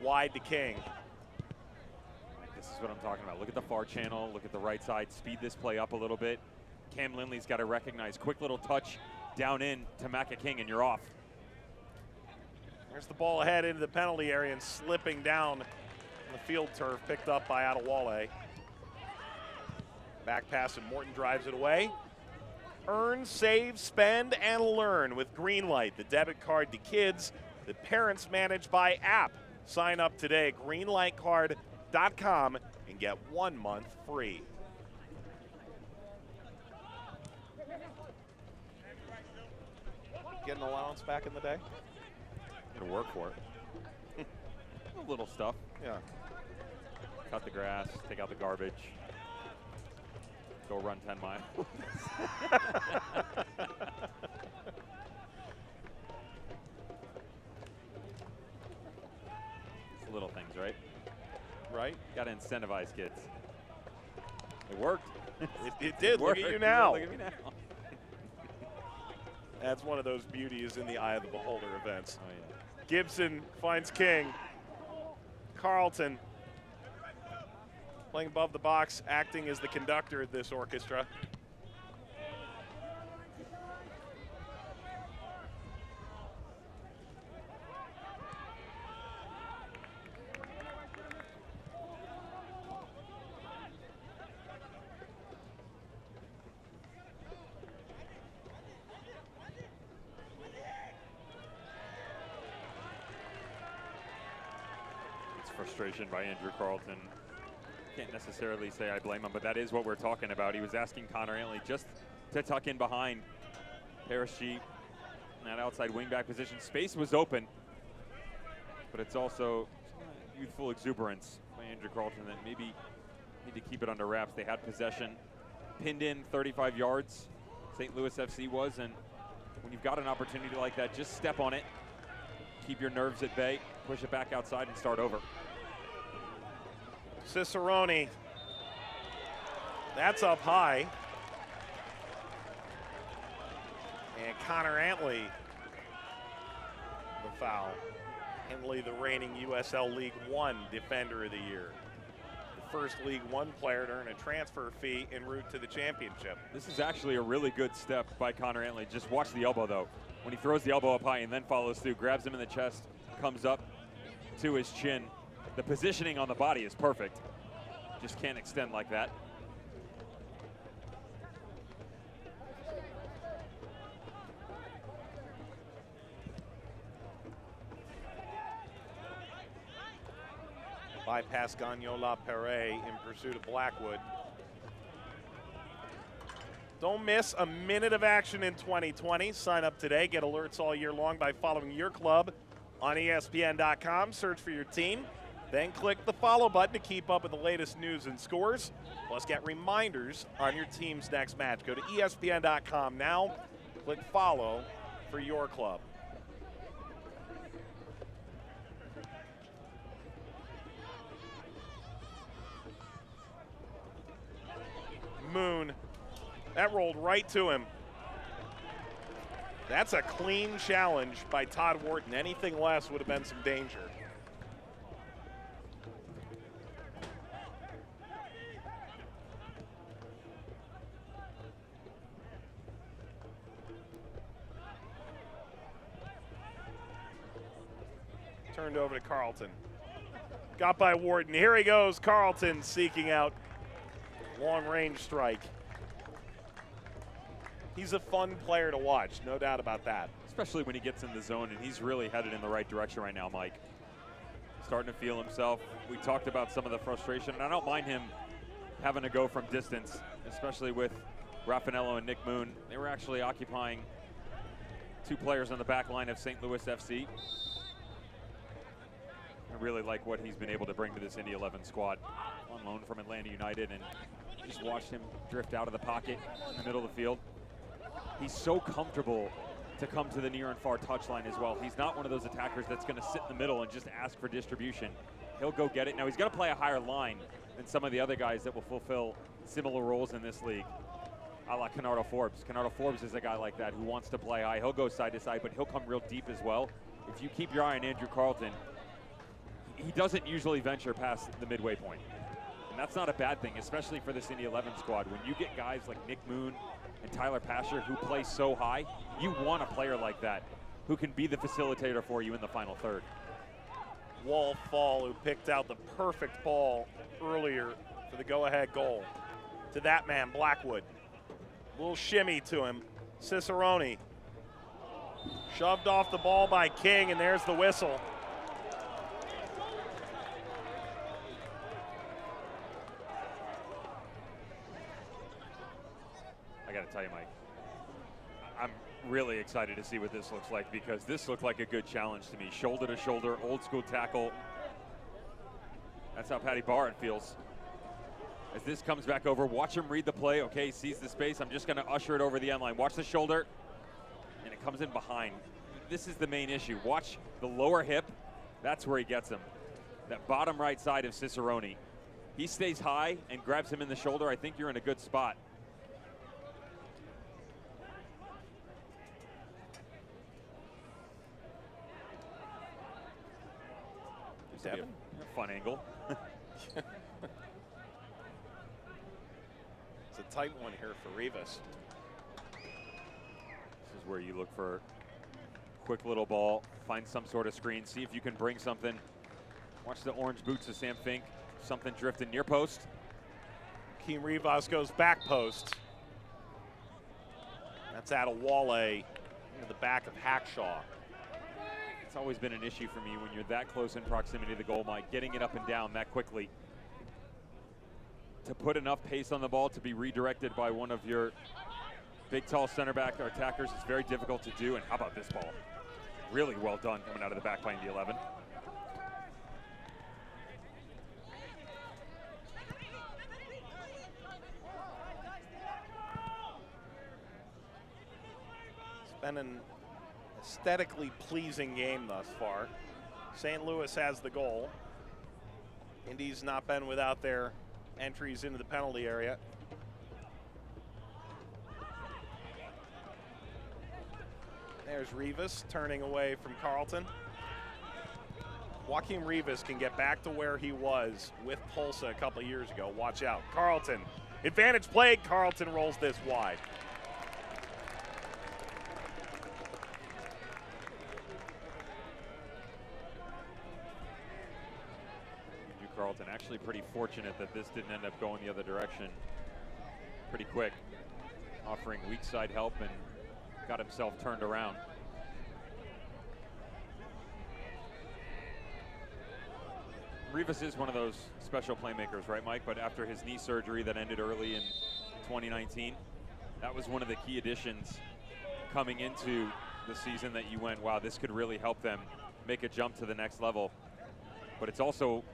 Wide to King. This is what I'm talking about. Look at the far channel, look at the right side, speed this play up a little bit. Cam Lindley's got to recognize, quick little touch down in to Macca King, and you're off. There's the ball ahead into the penalty area and slipping down the field turf, picked up by Adewale. Back pass, and Morton drives it away. Earn, save, spend, and learn with Greenlight, the debit card to kids that parents manage by app. Sign up today, greenlightcard.com, and get 1 month free. Get an allowance back in the day? Gonna work for it. A little stuff. Yeah. Cut the grass, take out the garbage, go run 10 miles. It's little things, right? Right? Gotta incentivize kids. It worked. It did. Look at you now. Look at me now. That's one of those beauties in the eye of the beholder events. Oh, yeah. Gibson finds King. Carlton playing above the box, acting as the conductor of this orchestra. Frustration by Andrew Carlton. Can't necessarily say I blame him, but that is what we're talking about. He was asking Connor Antley just to tuck in behind Parrish in that outside wingback position. Space was open, but it's also youthful exuberance by Andrew Carlton that maybe need to keep it under wraps. They had possession, pinned in 35 yards, St. Louis FC was, and when you've got an opportunity like that, just step on it, keep your nerves at bay, push it back outside and start over. Cicerone, that's up high. And Connor Antley, the foul. Antley, the reigning USL League One Defender of the Year. The first League One player to earn a transfer fee en route to the championship. This is actually a really good step by Connor Antley. Just watch the elbow, though. When he throws the elbow up high and then follows through, grabs him in the chest, comes up to his chin. The positioning on the body is perfect. Just can't extend like that. Bypass Gagnola Perret in pursuit of Blackwood. Don't miss a minute of action in 2020. Sign up today. Get alerts all year long by following your club on ESPN.com. Search for your team. Then click the follow button to keep up with the latest news and scores. Plus get reminders on your team's next match. Go to ESPN.com now. Click follow for your club. Moon, that rolled right to him. That's a clean challenge by Todd Wharton. Anything less would have been some danger. Turned over to Carlton. Got by Wharton. Here he goes, Carlton seeking out long-range strike. He's a fun player to watch, no doubt about that. Especially when he gets in the zone, and he's really headed in the right direction right now, Mike. Starting to feel himself. We talked about some of the frustration, and I don't mind him having to go from distance, especially with Raffanello and Nick Moon. They were actually occupying two players on the back line of St. Louis FC. I really like what he's been able to bring to this Indy 11 squad. On loan from Atlanta United, and just watched him drift out of the pocket in the middle of the field. He's so comfortable to come to the near and far touchline as well. He's not one of those attackers that's going to sit in the middle and just ask for distribution. He'll go get it. Now, he's got to play a higher line than some of the other guys that will fulfill similar roles in this league, a la Canardo Forbes. Canardo Forbes is a guy like that who wants to play high. He'll go side to side, but he'll come real deep as well. If you keep your eye on Andrew Carlton, he doesn't usually venture past the midway point. And that's not a bad thing, especially for this Indy 11 squad. When you get guys like Nick Moon and Tyler Pasher who play so high, you want a player like that who can be the facilitator for you in the final third. Wall Fall, who picked out the perfect ball earlier for the go-ahead goal. To that man, Blackwood. Little shimmy to him. Cicerone. Shoved off the ball by King, and there's the whistle. I got to tell you, Mike, I'm really excited to see what this looks like, because this looked like a good challenge to me. Shoulder to shoulder, old school tackle. That's how Patty Barrett feels. As this comes back over, watch him read the play. Okay, sees the space. I'm just going to usher it over the end line. Watch the shoulder, and it comes in behind. This is the main issue. Watch the lower hip. That's where he gets him. That bottom right side of Cicerone. He stays high and grabs him in the shoulder. I think you're in a good spot. Devin? A fun angle. It's a tight one here for Rivas. This is where you look for quick little ball, find some sort of screen, see if you can bring something. Watch the orange boots of Sam Fink. Something drifting near post. Keem Rivas goes back post. That's out of Wale into the back of Hackshaw. It's always been an issue for me when you're that close in proximity to the goal, Mike, getting it up and down that quickly. To put enough pace on the ball to be redirected by one of your big, tall center back or attackers is very difficult to do. And how about this ball? Really well done coming out of the back by Indy 11. been an aesthetically pleasing game thus far. St. Louis has the goal. Indy's not been without their entries into the penalty area. There's Rivas turning away from Carlton. Joaquin Rivas can get back to where he was with Tulsa a couple of years ago. Watch out. Carlton. Advantage played. Carlton rolls this wide. Carlton actually pretty fortunate that this didn't end up going the other direction pretty quick, offering weak side help and got himself turned around. Rivas is one of those special playmakers, right, Mike? But after his knee surgery that ended early in 2019, that was one of the key additions coming into the season that you went, wow, this could really help them make a jump to the next level. But it's also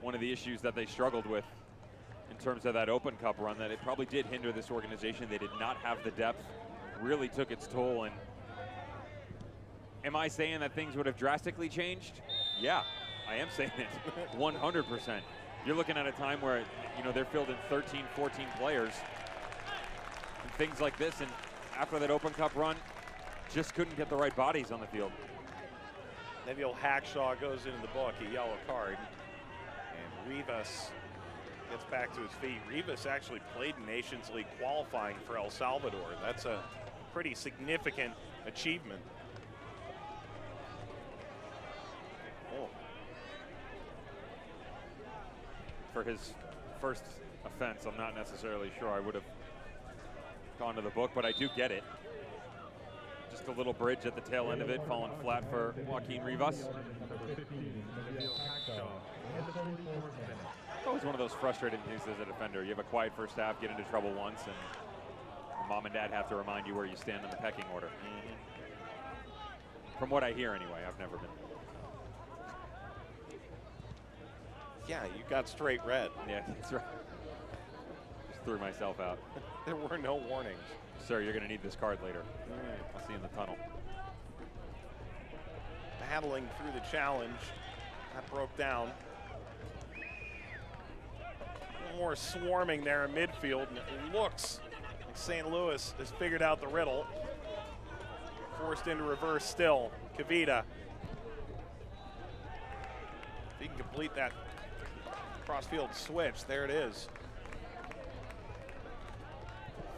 one of the issues that they struggled with in terms of that Open Cup run, that it probably did hinder this organization. They did not have the depth, really took its toll. And am I saying that things would have drastically changed? Yeah, I am saying it, 100%. You're looking at a time where, you know, they're fielding 13, 14 players and things like this. And after that Open Cup run, just couldn't get the right bodies on the field. Neville Hackshaw goes into the book, a yellow card. And Rivas gets back to his feet. Rivas actually played in Nations League qualifying for El Salvador. That's a pretty significant achievement. Oh. For his first offense, I'm not necessarily sure I would have gone to the book, but I do get it. Just a little bridge at the tail end of it, falling flat for Joaquin Rivas. It's always one of those frustrating things as a defender. You have a quiet first half, get into trouble once, and your mom and dad have to remind you where you stand in the pecking order. From what I hear anyway, I've never been. Yeah, you got straight red. Yeah, that's right. Just threw myself out. There were no warnings. Sir, you're going to need this card later. I'll see you in the tunnel. Battling through the challenge. That broke down. More swarming there in midfield, and it looks like St. Louis has figured out the riddle. Forced into reverse still. Kavita. If he can complete that cross-field switch, there it is.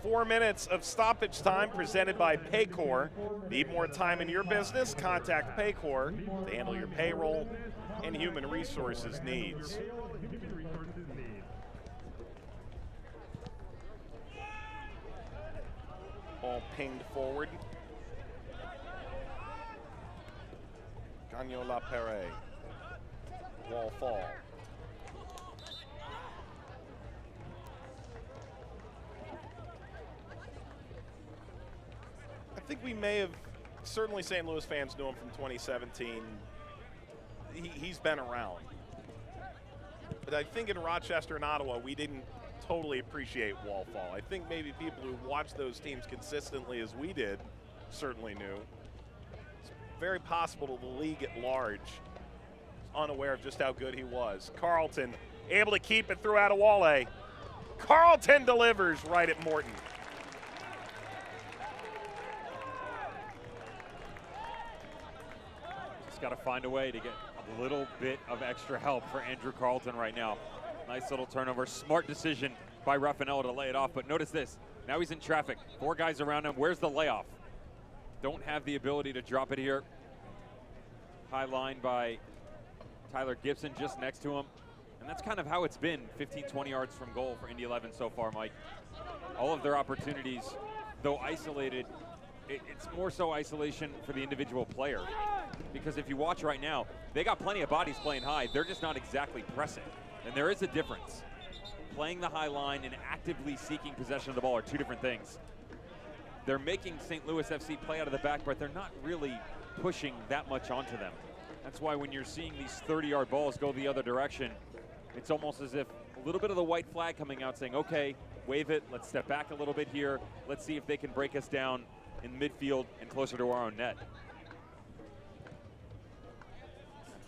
4 minutes of stoppage time presented by Paycor. Need more time in your business? Contact Paycor to handle your payroll and human resources needs. Ball pinged forward. Gagnon La Perret. Wall fall. I think we may have, certainly St. Louis fans knew him from 2017. He's been around. But I think in Rochester and Ottawa, we didn't totally appreciate Wallfall. I think maybe people who watched those teams consistently as we did certainly knew. It's very possible the league at large is unaware of just how good he was. Carlton able to keep it through Adewale. Carlton delivers right at Morton. Just got to find a way to get a little bit of extra help for Andrew Carlton right now. Nice little turnover. Smart decision by Raffanello to lay it off. But notice this. Now he's in traffic. 4 guys around him. Where's the layoff? Don't have the ability to drop it here. High line by Tyler Gibson just next to him. And that's kind of how it's been 15, 20 yards from goal for Indy 11 so far, Mike. All of their opportunities, though isolated, it's more so isolation for the individual player. Because if you watch right now, they got plenty of bodies playing high. They're just not exactly pressing. And there is a difference. Playing the high line and actively seeking possession of the ball are 2 different things. They're making St. Louis FC play out of the back, but they're not really pushing that much onto them. That's why when you're seeing these 30-yard balls go the other direction, it's almost as if a little bit of the white flag coming out saying, okay, wave it, let's step back a little bit here, let's see if they can break us down in midfield and closer to our own net.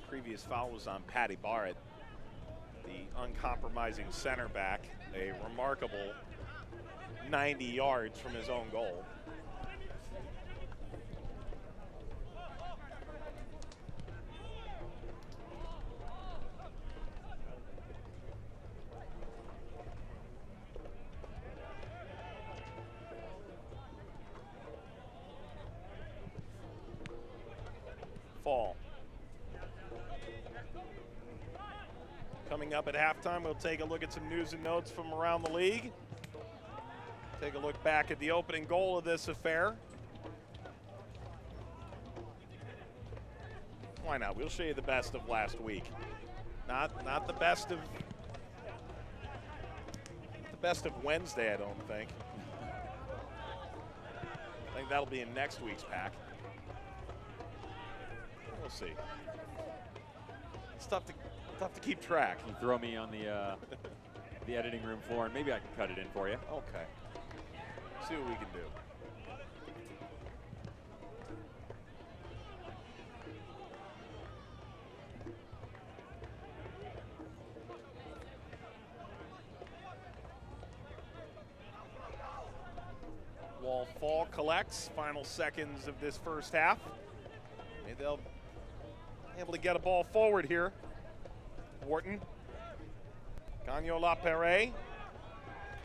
Previous foul was on Patty Barrett, the uncompromising center back, a remarkable 90 yards from his own goal. Fall. Coming up at halftime, we'll take a look at some news and notes from around the league. Take a look back at the opening goal of this affair. Why not? We'll show you the best of last week. Not the best of Wednesday, I don't think. I think that'll be in next week's pack. We'll see. It's tough to keep track. You throw me on the editing room floor, and maybe I can cut it in for you. Okay. See what we can do. Wall Fall collects. Final seconds of this first half. Maybe they'll be able to get a ball forward here. Wharton. Gagnon LaPerre.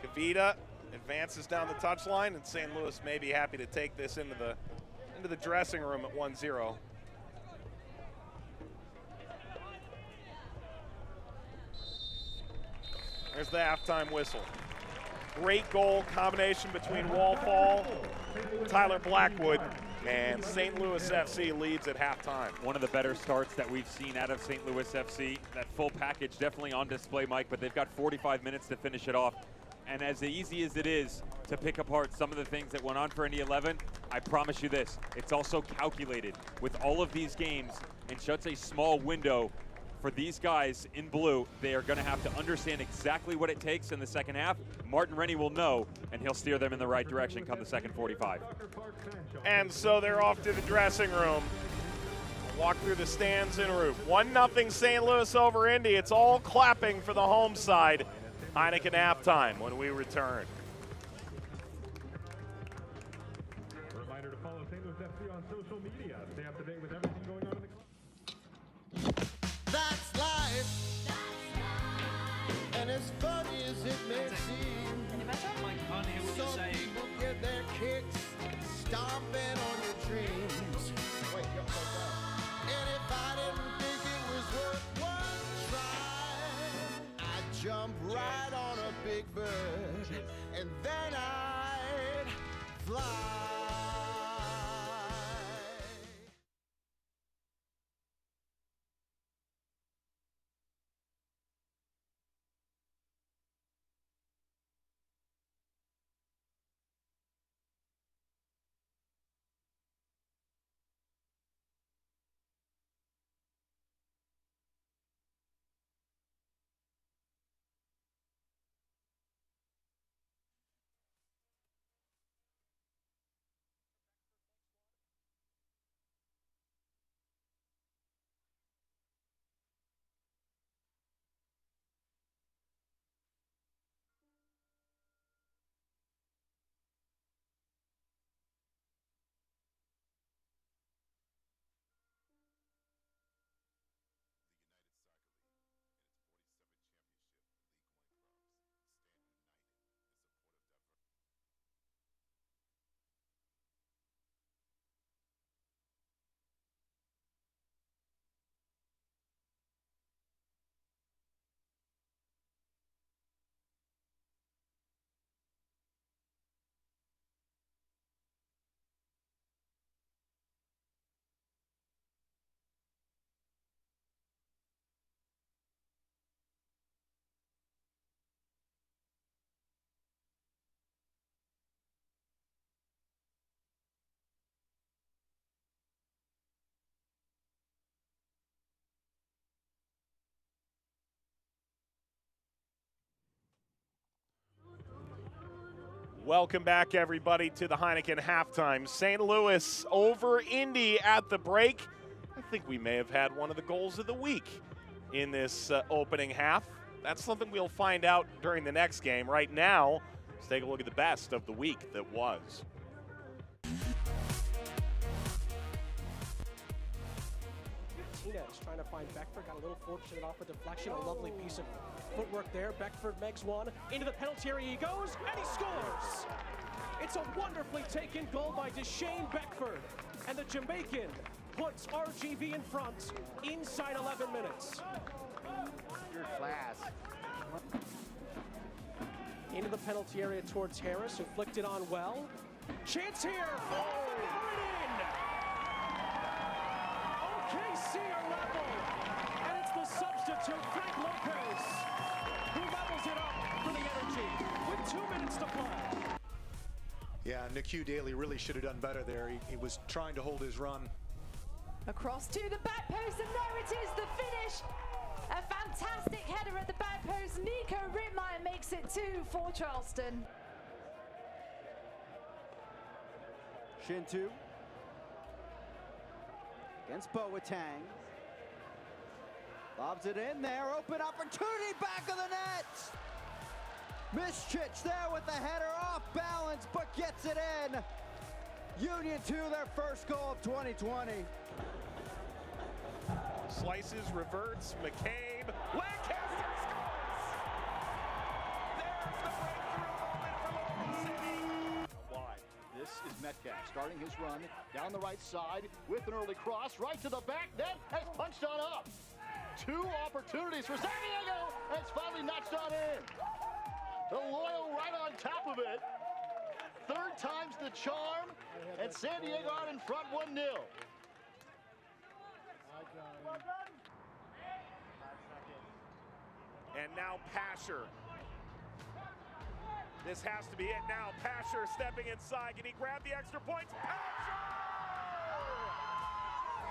Kavita advances down the touchline, and St. Louis may be happy to take this into the dressing room at 1-0. There's the halftime whistle. Great goal combination between Wallfall, Tyler Blackwood, and St. Louis FC leads at halftime. One of the better starts that we've seen out of St. Louis FC. That full package definitely on display, Mike, but they've got 45 minutes to finish it off. And as easy as it is to pick apart some of the things that went on for Indy 11, I promise you this, it's also calculated. With all of these games in such a small window, for these guys in blue, they are going to have to understand exactly what it takes in the second half. Martin Rennie will know, and he'll steer them in the right direction come the second 45. And so they're off to the dressing room. Walk through the stands en route. 1-0 St. Louis over Indy. It's all clapping for the home side. Heineken halftime when we return. Reminder to follow St. Louis FC on social media. Stay up to date with everything going on in the club. That's life. And as funny as it may seem, some people get their kicks stomping on your dreams. And if I didn't think it was worth one try, I'd jump right on a big bird, and then I'd fly. Welcome back, everybody, to the Heineken halftime. St. Louis over Indy at the break. I think we may have had one of the goals of the week in this opening half. That's something we'll find out during the next game. Right now, let's take a look at the best of the week that was. Martinez trying to find Beckford, got a little fortunate off a deflection, a lovely piece of footwork there. Beckford makes one, into the penalty area he goes, and he scores! It's a wonderfully taken goal by Deshane Beckford, and the Jamaican puts RGV in front inside 11 minutes. Your class. Into the penalty area towards Harris, who flicked it on well. Chance here! Oh, in! OKC are level, and it's the substitute, Frank Lopez, who levels it up for the Energy with 2 minutes to play. Yeah, Nikhil Daly really should have done better there. He was trying to hold his run. Across to the back post, and there it is, the finish. A fantastic header at the back post. Nico Rittmeyer makes it 2 for Charleston. Shintu against Boateng. Lobs it in there, open opportunity, back of the net. Mischich there with the header, off balance, but gets it in. Union 2, their first goal of 2020. Slices, reverts, McCabe, Lancaster scores! There's the breakthrough moment from Oklahoma City. Wide. This is Metcalf starting his run down the right side with an early cross right to the back net, has punched on up. 2 opportunities for San Diego, and it's finally notched on in. The Loyal right on top of it. 3rd time's the charm, and San Diego out in front 1-0. And now Pasher. This has to be it now. Pasher stepping inside. Can he grab the extra points? Pasher! Oh,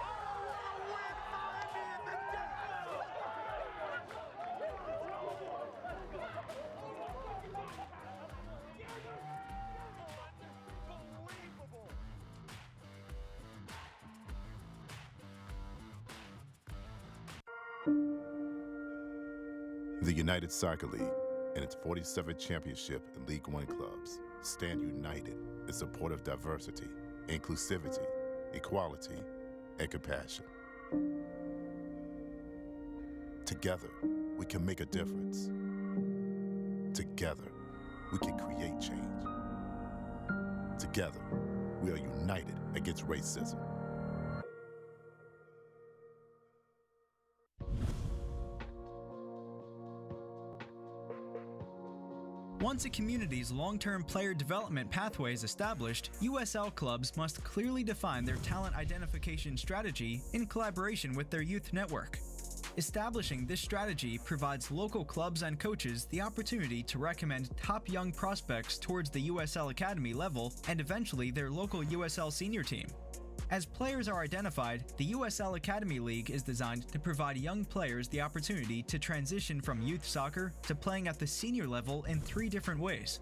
what a win for Indy in the death! Unbelievable! The United Soccer League and its 47th championship in League One clubs stand united in support of diversity, inclusivity, equality, and compassion. Together, we can make a difference. Together, we can create change. Together, we are united against racism. Once a community's long-term player development pathway is established, USL clubs must clearly define their talent identification strategy in collaboration with their youth network. Establishing this strategy provides local clubs and coaches the opportunity to recommend top young prospects towards the USL Academy level and eventually their local USL senior team. As players are identified, the USL Academy League is designed to provide young players the opportunity to transition from youth soccer to playing at the senior level in 3 different ways.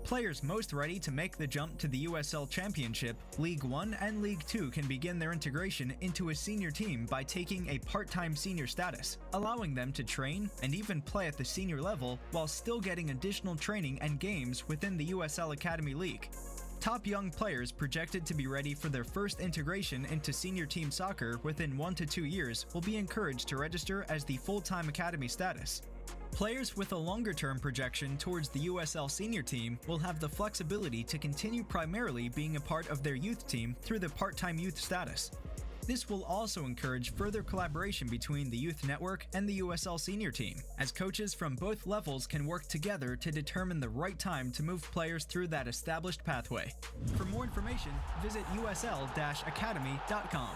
Players most ready to make the jump to the USL Championship, League 1 and League 2 can begin their integration into a senior team by taking a part-time senior status, allowing them to train and even play at the senior level while still getting additional training and games within the USL Academy League. Top young players projected to be ready for their first integration into senior team soccer within 1 to 2 years will be encouraged to register as the full-time academy status. Players with a longer-term projection towards the USL senior team will have the flexibility to continue primarily being a part of their youth team through the part-time youth status. This will also encourage further collaboration between the youth network and the USL senior team, as coaches from both levels can work together to determine the right time to move players through that established pathway. For more information, visit usl-academy.com.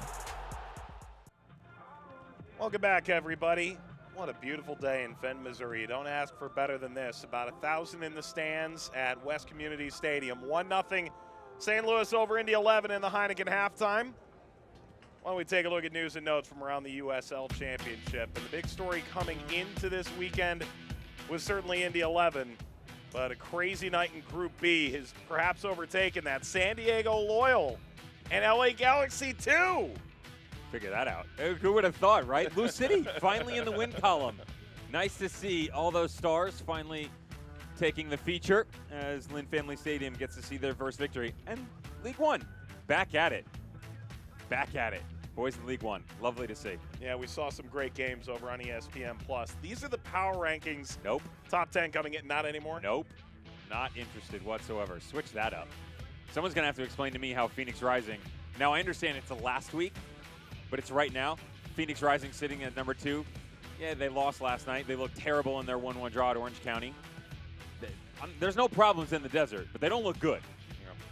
Welcome back, everybody. What a beautiful day in Fenton, Missouri. Don't ask for better than this. About 1,000 in the stands at West Community Stadium. 1-0 St. Louis over Indy 11 in the Heineken halftime. Why don't we take a look at news and notes from around the USL Championship. And the big story coming into this weekend was certainly Indy 11 But a crazy night in Group B has perhaps overtaken that. San Diego Loyal and LA Galaxy 2. Figure that out. Who would have thought, right? Blue City finally in the win column. Nice to see all those stars finally taking the feature as Lynn Family Stadium gets to see their first victory. And League One, back at it. Back at it. Boys in League One. Lovely to see. Yeah, we saw some great games over on ESPN+. These are the power rankings. Nope. Top 10 coming in. Not anymore? Nope. Not interested whatsoever. Switch that up. Someone's going to have to explain to me how Phoenix Rising. Now, I understand it's the last week, but it's right now. Phoenix Rising sitting at number 2. Yeah, they lost last night. They look terrible in their 1-1 draw at Orange County. There's no problems in the desert, but they don't look good.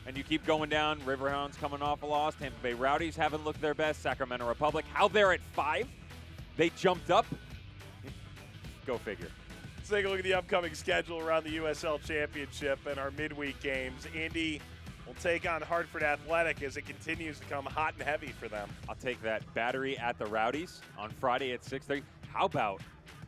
And you keep going down. Riverhounds coming off a loss. Tampa Bay Rowdies haven't looked their best. Sacramento Republic. How they're at 5. They jumped up. Go figure. Let's take a look at the upcoming schedule around the USL Championship and our midweek games. Indy will take on Hartford Athletic as it continues to come hot and heavy for them. I'll take that. Battery at the Rowdies on Friday at 6:30. How about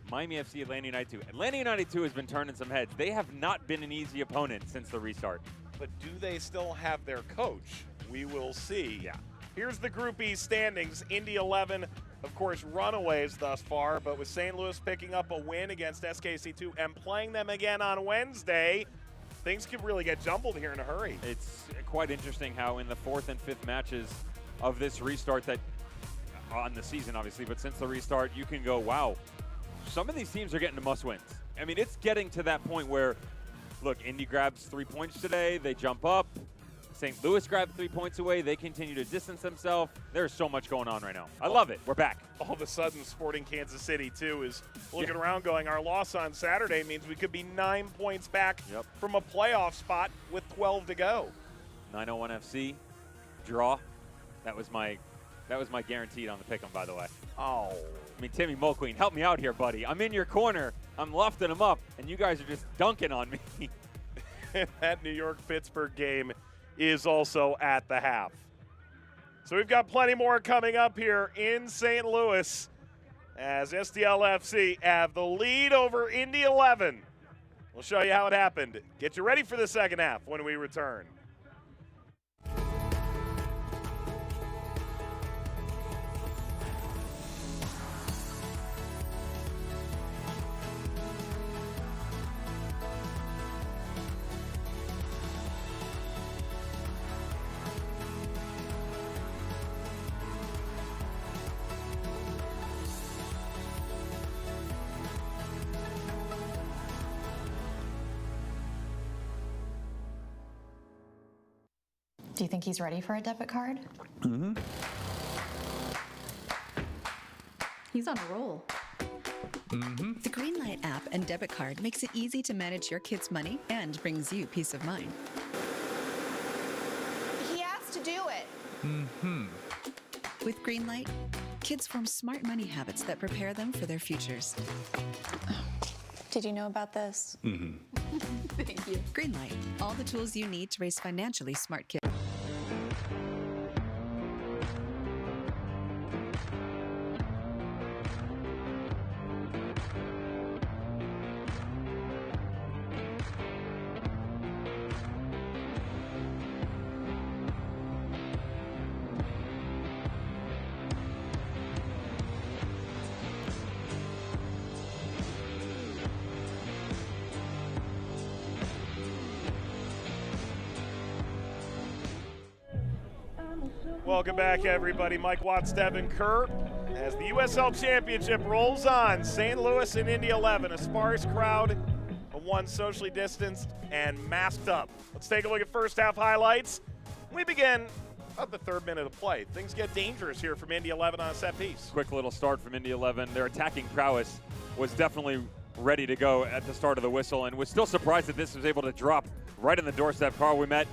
Miami FC Atlanta United 2? Atlanta United 2 has been turning some heads. They have not been an easy opponent since the restart. But do they still have their coach? We will see. Yeah. Here's the Group E standings. Indy 11, of course, runaways thus far, but with St. Louis picking up a win against SKC2 and playing them again on Wednesday, things could really get jumbled here in a hurry. It's quite interesting how in the 4th and 5th matches of this restart that on the season, obviously, but since the restart, you can go, wow, some of these teams are getting to must-wins. I mean, it's getting to that point where, look, Indy grabs 3 points today. They jump up. St. Louis grabbed 3 points away. They continue to distance themselves. There's so much going on right now. I love it. We're back. All of a sudden, Sporting Kansas City, too, is looking around going, our loss on Saturday means we could be 9 points back from a playoff spot with 12 to go. 901 FC, draw. That was my guaranteed on the pick'em, by the way. Oh. I mean, Timmy Mulqueen, help me out here, buddy. I'm in your corner. I'm lofting them up, and you guys are just dunking on me. That New York-Pittsburgh game is also at the half. So we've got plenty more coming up here in St. Louis as SDLFC have the lead over Indy 11. We'll show you how it happened. Get you ready for the second half when we return. Do you think he's ready for a debit card? Mm-hmm. He's on a roll. Mm-hmm. The Greenlight app and debit card makes it easy to manage your kids' money and brings you peace of mind. He has to do it. Mm-hmm. With Greenlight, kids form smart money habits that prepare them for their futures. Did you know about this? Mm-hmm. Thank you. Greenlight, all the tools you need to raise financially smart kids. Welcome back, everybody. Mike Watts, Devin Kerr, as the USL Championship rolls on. St. Louis and Indy 11, a sparse crowd, but one socially distanced and masked up. Let's take a look at first half highlights. We begin about the 3rd minute of play. Things get dangerous here from Indy 11 on a set piece. Quick little start from Indy 11. Their attacking prowess was definitely ready to go at the start of the whistle, and was still surprised that this was able to drop right in the doorstep. Carl, we met,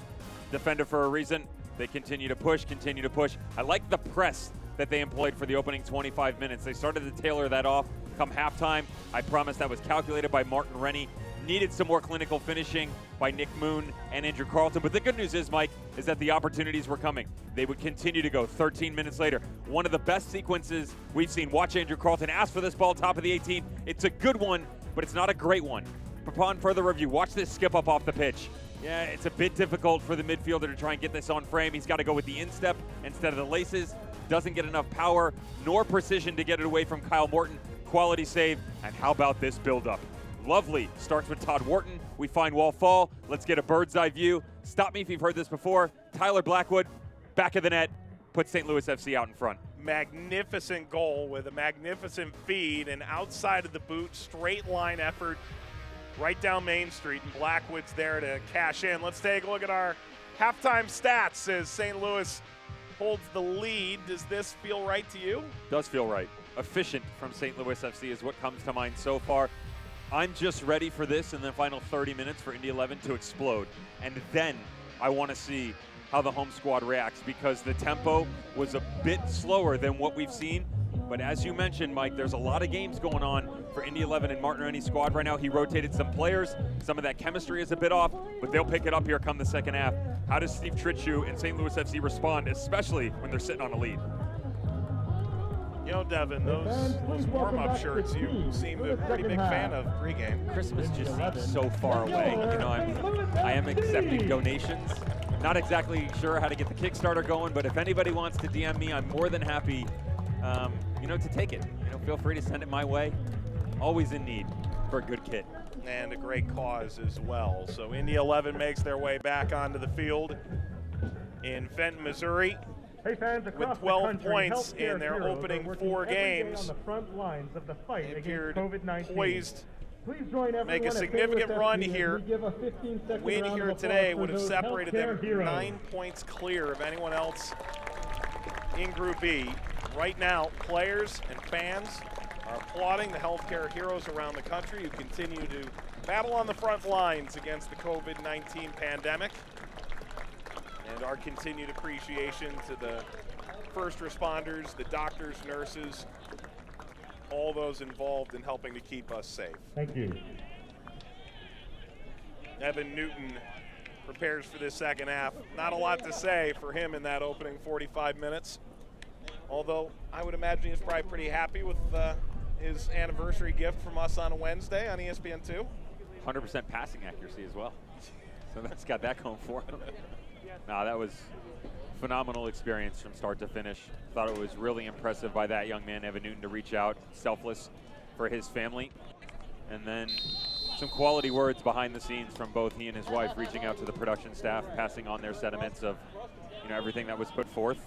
defender for a reason. They continue to push, continue to push. I like the press that they employed for the opening 25 minutes. They started to tailor that off come halftime. I promise that was calculated by Martin Rennie. Needed some more clinical finishing by Nick Moon and Andrew Carlton. But the good news is, Mike, is that the opportunities were coming. They would continue to go 13 minutes later. One of the best sequences we've seen. Watch Andrew Carlton ask for this ball top of the 18. It's a good one, but it's not a great one. upon further review, watch this skip up off the pitch. Yeah, it's a bit difficult for the midfielder to try and get this on frame. He's got to go with the instep instead of the laces. Doesn't get enough power nor precision to get it away from Kyle Morton. Quality save. And how about this build-up? Lovely. Starts with Todd Wharton. We find wall fall. Let's get a bird's eye view. Stop me if you've heard this before. Tyler Blackwood, back of the net, puts St. Louis FC out in front. Magnificent goal with a magnificent feed and outside of the boot, straight line effort right down Main Street, and Blackwood's there to cash in. Let's take a look at our halftime stats as St. Louis holds the lead. Does this feel right to you? Does feel right. Efficient from St. Louis FC is what comes to mind so far. I'm just ready for this in the final 30 minutes for Indy 11 to explode. And then I want to see how the home squad reacts, because the tempo was a bit slower than what we've seen. But as you mentioned, Mike, there's a lot of games going on for Indy 11 and Martin Rennie's squad right now. He rotated some players. Some of that chemistry is a bit off, but they'll pick it up here come the second half. How does Steve Tritchu and St. Louis FC respond, especially when they're sitting on a lead? You know, Devin, those warm-up shirts, you seem a pretty big fan of pregame. Christmas just seems so far away. You know, I am accepting donations. Not exactly sure how to get the Kickstarter going, but if anybody wants to DM me, I'm more than happy, you know, to take it. You know, feel free to send it my way. Always in need for a good kit. And a great cause as well. So Indy 11 makes their way back onto the field in Fenton, Missouri. Hey fans, with 12 points in their opening 4 games. On the front lines of the fight they against appeared COVID-19. Poised Please join everyone make a at significant St. Louis run FC here. as we give a 15-second Win round here of today applause would for have those separated them healthcare heroes. 9 points clear of anyone else in Group B. Right now, players and fans are applauding the healthcare heroes around the country who continue to battle on the front lines against the COVID-19 pandemic. And our continued appreciation to the first responders, the doctors, nurses, all those involved in helping to keep us safe. Thank you. Evan Newton prepares for this second half. Not a lot to say for him in that opening 45 minutes. Although I would imagine he's probably pretty happy with his anniversary gift from us on a Wednesday on ESPN2. 100% passing accuracy as well. So that's got that going for him. No, that was phenomenal experience from start to finish. Thought it was really impressive by that young man, Evan Newton, to reach out, selfless for his family. And then some quality words behind the scenes from both he and his wife, reaching out to the production staff, passing on their sentiments of, you know, everything that was put forth.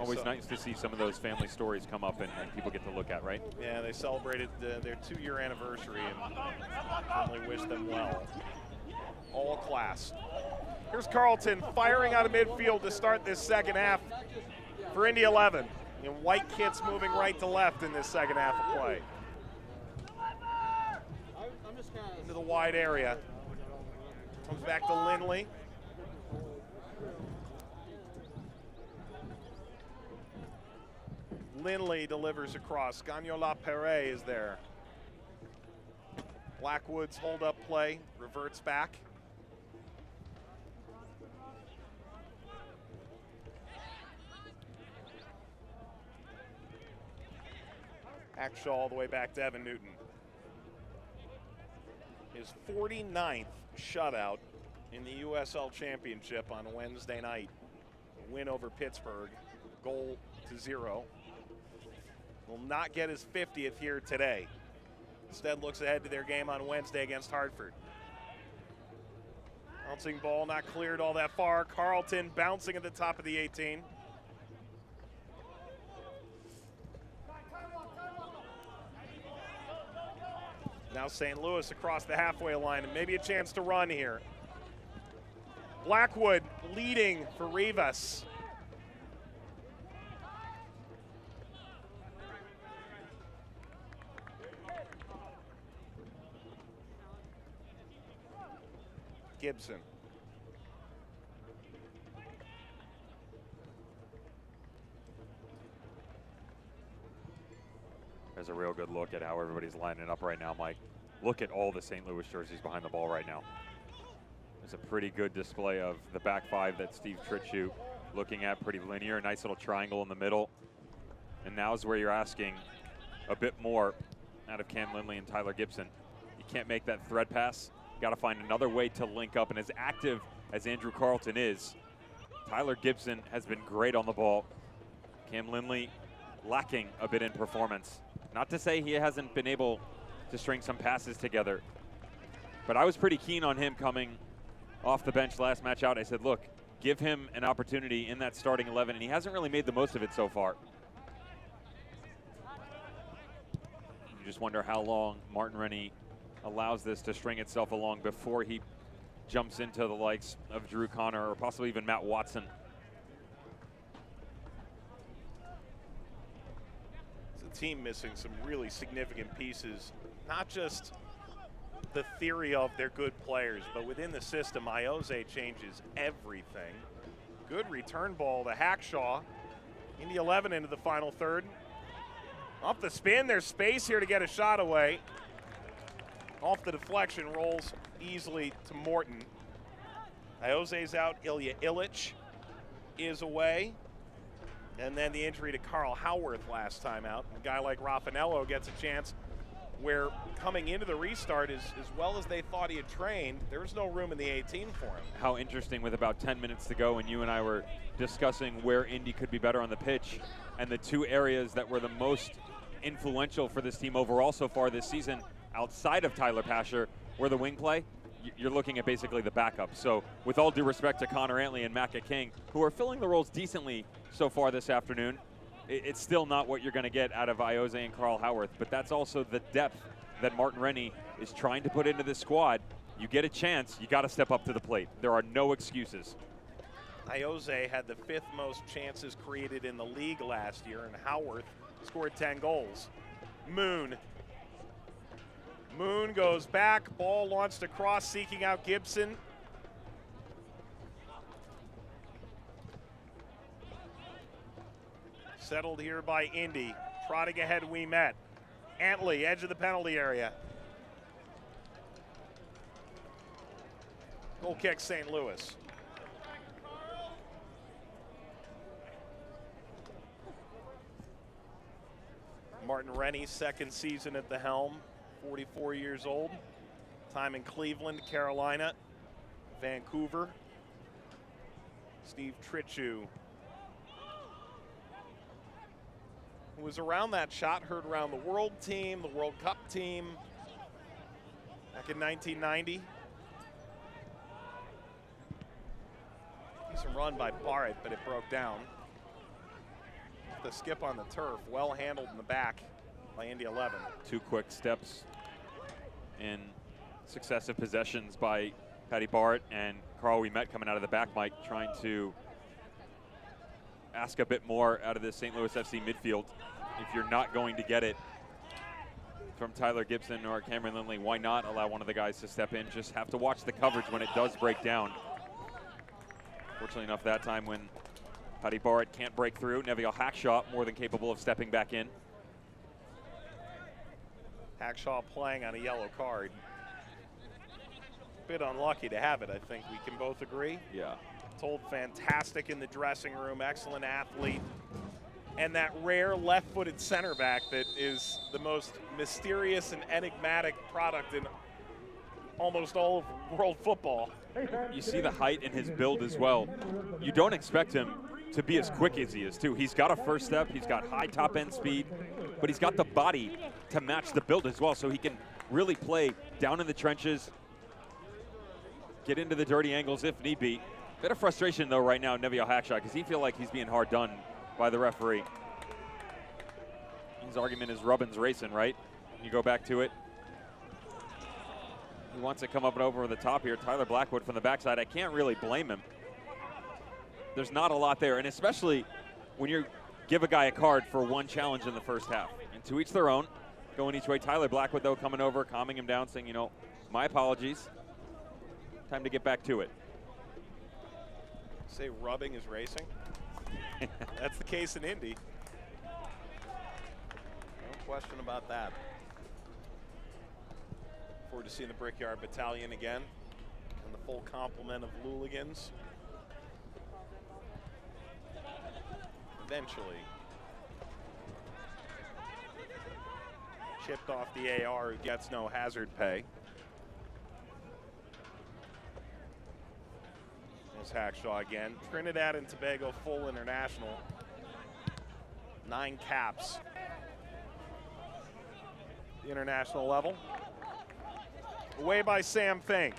Always nice to see some of those family stories come up and people get to look at, right? Yeah, they celebrated their 2-year anniversary and certainly wish them well. All class. Here's Carlton firing out of midfield to start this second half for Indy 11. In white kits moving right to left in this second half of play. Into the wide area. Comes back to Lindley. Lindley delivers across. Gagnola Perret is there. Blackwood's hold-up play reverts back. Hackshaw all the way back to Evan Newton. His 49th shutout in the USL Championship on Wednesday night. A win over Pittsburgh, goal to 0. Will not get his 50th here today. Instead looks ahead to their game on Wednesday against Hartford. Bouncing ball not cleared all that far. Carlton bouncing at the top of the 18. Now St. Louis across the halfway line and maybe a chance to run here. Blackwood leading for Rivas. Gibson. There's a real good look at how everybody's lining up right now, Mike. Look at all the St. Louis jerseys behind the ball right now. There's a pretty good display of the back five that Steve Tritchu looking at, pretty linear, nice little triangle in the middle. And now is where you're asking a bit more out of Cam Lindley and Tyler Gibson. You can't make that thread pass. Got to find another way to link up. And as active as Andrew Carlton is, Tyler Gibson has been great on the ball. Cam Lindley lacking a bit in performance. Not to say he hasn't been able to string some passes together, but I was pretty keen on him coming off the bench last match out. I said, look, give him an opportunity in that starting 11, and he hasn't really made the most of it so far. You just wonder how long Martin Rennie allows this to string itself along before he jumps into the likes of Drew Connor or possibly even Matt Watson. It's a team missing some really significant pieces, not just the theory of they're good players, but within the system, Iose changes everything. Good return ball to Hackshaw. Indy 11 into the final third. Off the spin, there's space here to get a shot away. Off the deflection, rolls easily to Morton. Iose's out, Ilya Illich is away. And then the injury to Carl Howarth last time out. A guy like Raffanello gets a chance where coming into the restart, as well as they thought he had trained, there was no room in the 18 for him. How interesting with about 10 minutes to go, and you and I were discussing where Indy could be better on the pitch, and the two areas that were the most influential for this team overall so far this season, outside of Tyler Pasher, were the wing play. You're looking at basically the backup. So with all due respect to Connor Antley and Macca King, who are filling the roles decently so far this afternoon, it's still not what you're going to get out of Iose and Carl Howarth, but that's also the depth that Martin Rennie is trying to put into this squad. You get a chance, you got to step up to the plate. There are no excuses. Iose had the 5th most chances created in the league last year, and Howarth scored 10 goals. Moon goes back, ball launched across, seeking out Gibson. Settled here by Indy, trotting ahead we met. Antley, edge of the penalty area. Goal kick, St. Louis. Martin Rennie, 2nd season at the helm, 44 years old. Time in Cleveland, Carolina, Vancouver. Steve Tritchu, who was around that shot, heard around the World team, the World Cup team back in 1990. Decent run by Barrett, but it broke down. The skip on the turf, well handled in the back by Indy 11. 2 quick steps in successive possessions by Patty Barrett and Carl Ouimet coming out of the back, Mike, trying to ask a bit more out of this St. Louis FC midfield. If you're not going to get it from Tyler Gibson or Cameron Lindley, why not allow one of the guys to step in? Just have to watch the coverage when it does break down. Fortunately enough, that time when Patty Barrett can't break through, Neville Hackshaw more than capable of stepping back in. Hackshaw playing on a yellow card. Bit unlucky to have it, I think we can both agree. Yeah. Told fantastic in the dressing room, excellent athlete. And that rare left-footed center back that is the most mysterious and enigmatic product in almost all of world football. You see the height in his build as well. You don't expect him to be as quick as he is, too. He's got a first step, he's got high top-end speed, but he's got the body to match the build as well, so he can really play down in the trenches, get into the dirty angles if need be. Bit of frustration, though, right now, Neville Hackshaw, because he feels like he's being hard done by the referee. His argument is Rubbin's racing, right? You go back to it. He wants to come up and over the top here. Tyler Blackwood from the backside. I can't really blame him. There's not a lot there, and especially when you give a guy a card for one challenge in the first half. And to each their own, going each way. Tyler Blackwood, though, coming over, calming him down, saying, you know, my apologies. Time to get back to it. Say rubbing is racing? That's the case in Indy. No question about that. Forward to seeing the Brickyard Battalion again and the full complement of Luligans. Eventually. chipped off the AR, who gets no hazard pay. There's Hackshaw again. Trinidad and Tobago full international. 9 caps. The international level. Away by Sam Fink.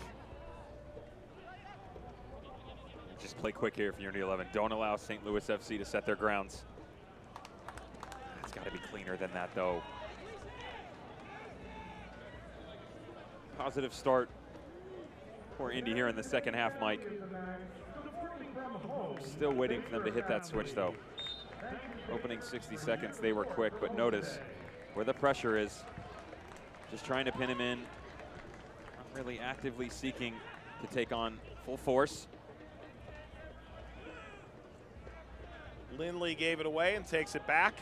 Just play quick here for Unity 11. Don't allow St. Louis FC to set their grounds. It's got to be cleaner than that, though. Positive start for Indy here in the second half, Mike. Still waiting for them to hit that switch, though. Opening 60 seconds, they were quick, but notice where the pressure is. Just trying to pin him in. Not really actively seeking to take on full force. Lindley gave it away and takes it back.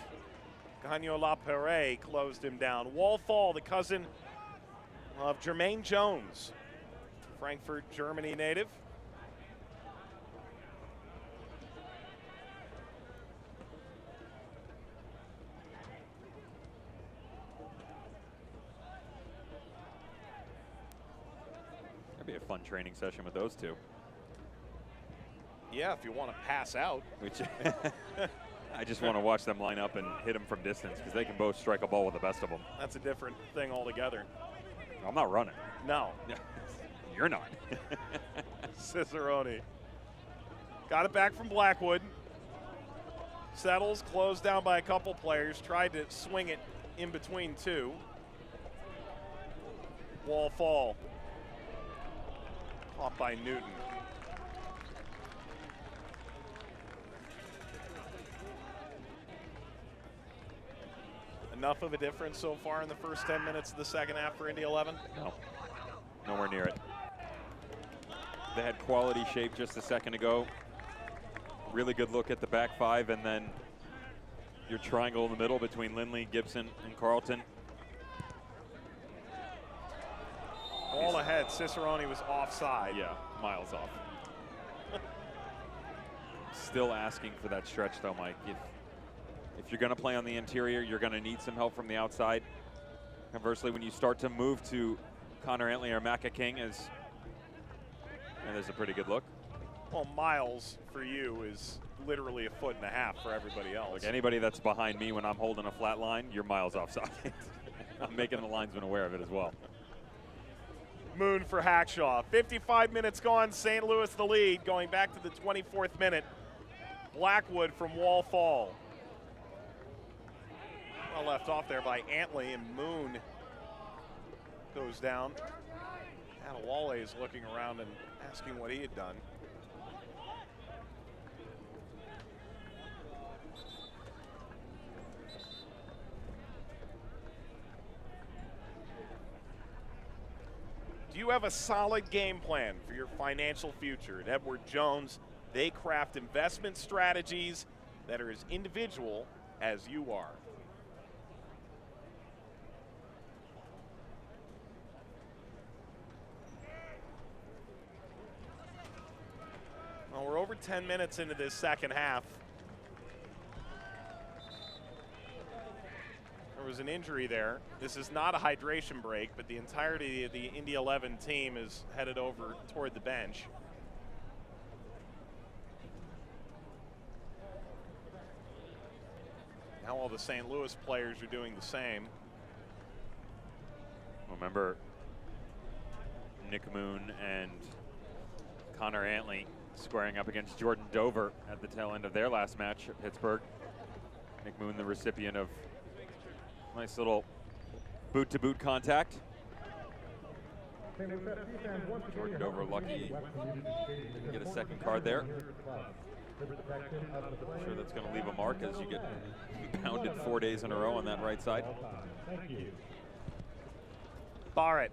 Gagnon Lapere closed him down. Wallfall, the cousin of Jermaine Jones, Frankfurt, Germany native. That'd be a fun training session with those two. Yeah, if you want to pass out. Which I just want to watch them line up and hit them from distance because they can both strike a ball with the best of them. That's a different thing altogether. I'm not running. No. You're not. Cicerone. Got it back from Blackwood. Settles, closed down by a couple players. Tried to swing it in between two. Wallfall. Caught by Newton. Enough of a difference so far in the first 10 minutes of the second half for Indy 11? No, nowhere near it. They had quality shape just a second ago. Really good look at the back five, and then your triangle in the middle between Lindley, Gibson, and Carlton. All ahead, Cicerone was offside. Yeah, miles off. Still asking for that stretch though, Mike. If you're going to play on the interior, you're going to need some help from the outside. Conversely, when you start to move to Connor Antley or Macca King, and there's a pretty good look. Well, miles for you is literally 1.5 feet for everybody else. Look, anybody that's behind me when I'm holding a flat line, you're miles offside. I'm making the linesman aware of it as well. Moon for Hackshaw. 55 minutes gone, St. Louis the lead, going back to the 24th minute. Blackwood from Wallfall. Well left off there by Antley, and Moon goes down. Adewale is looking around and asking what he had done. Do you have a solid game plan for your financial future? At Edward Jones, they craft investment strategies that are as individual as you are. Well, we're over 10 minutes into this second half. There was an injury there. This is not a hydration break, but the entirety of the Indy 11 team is headed over toward the bench. Now all the St. Louis players are doing the same. Remember, Nick Moon and Connor Antley squaring up against Jordan Dover at the tail end of their last match at Pittsburgh. Nick Moon, the recipient of nice little boot-to-boot contact. Jordan Dover lucky to get a second card there. I'm sure that's going to leave a mark as you get pounded 4 days in a row on that right side. Barrett.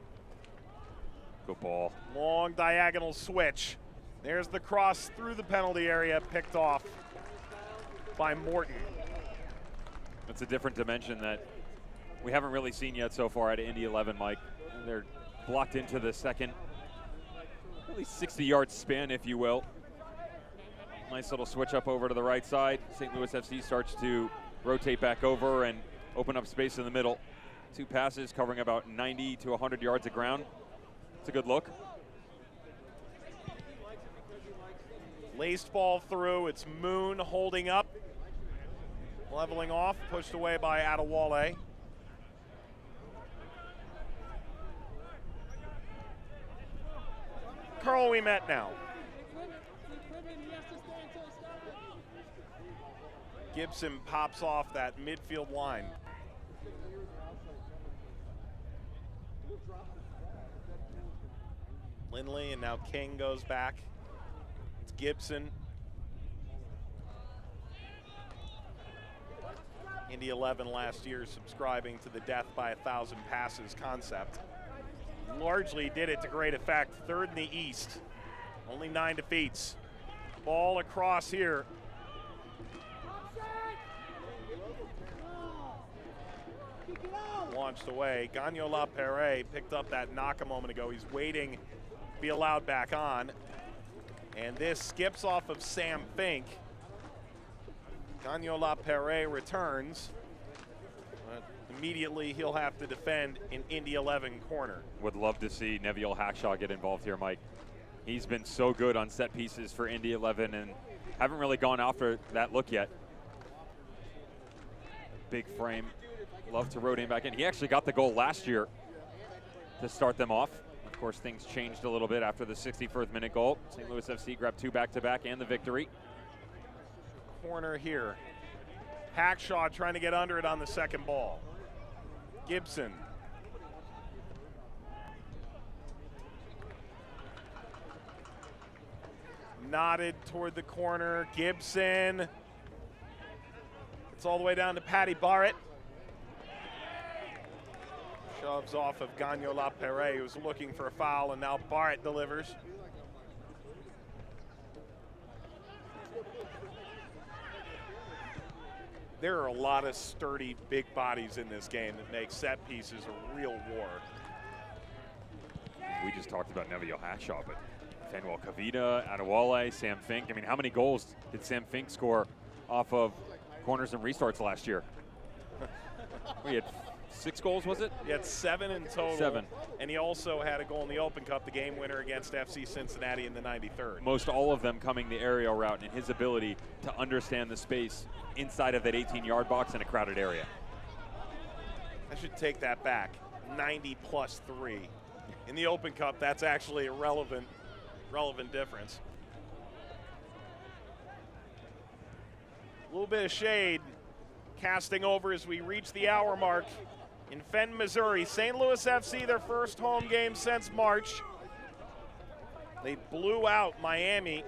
Good ball. Long diagonal switch. There's the cross through the penalty area, picked off by Morton. It's a different dimension that we haven't really seen yet so far at Indy 11, Mike. They're blocked into the second, really 60-yard span, if you will. Nice little switch up over to the right side. St. Louis FC starts to rotate back over and open up space in the middle. 2 passes covering about 90 to 100 yards of ground. It's a good look. Laced ball through. It's Moon holding up. Leveling off, pushed away by Adewale. Carl Ouimet now. Gibson pops off that midfield line. Lindley, and now King goes back. It's Gibson. Indy 11 last year subscribing to the death by 1,000 passes concept. Largely did it to great effect. Third in the East. Only 9 defeats. Ball across here. Launched away. Gagnon LaPerre picked up that knock a moment ago. He's waiting to be allowed back on. And this skips off of Sam Fink. Gagnon LaPerre returns. Immediately he'll have to defend in Indy 11 corner. Would love to see Neville Hackshaw get involved here, Mike. He's been so good on set pieces for Indy 11 and haven't really gone after that look yet. Big frame. Love to rotate back in. He actually got the goal last year to start them off. Of course, things changed a little bit after the 64th minute goal. St. Louis FC grabbed 2 back-to-back and the victory. Corner here. Hackshaw trying to get under it on the second ball. Gibson. Nodded toward the corner. Gibson. It's all the way down to Patty Barrett. Shoves off of Gagnon LaPerre, who's looking for a foul, and now Barrett delivers. There are a lot of sturdy, big bodies in this game that make set pieces a real war. We just talked about Neville Hackshaw, but Fanuel Kavita, Adewale, Sam Fink. I mean, how many goals did Sam Fink score off of corners and restarts last year? We had 6 goals, was it? He had 7 in total. 7. And he also had a goal in the Open Cup, the game winner against FC Cincinnati in the 93rd. Most all of them coming the aerial route, and his ability to understand the space inside of that 18-yard box in a crowded area. I should take that back. 90 plus 3. In the Open Cup, that's actually a relevant difference. A little bit of shade casting over as we reach the hour mark in Fenton, Missouri. St. Louis FC, their first home game since March. They blew out Miami.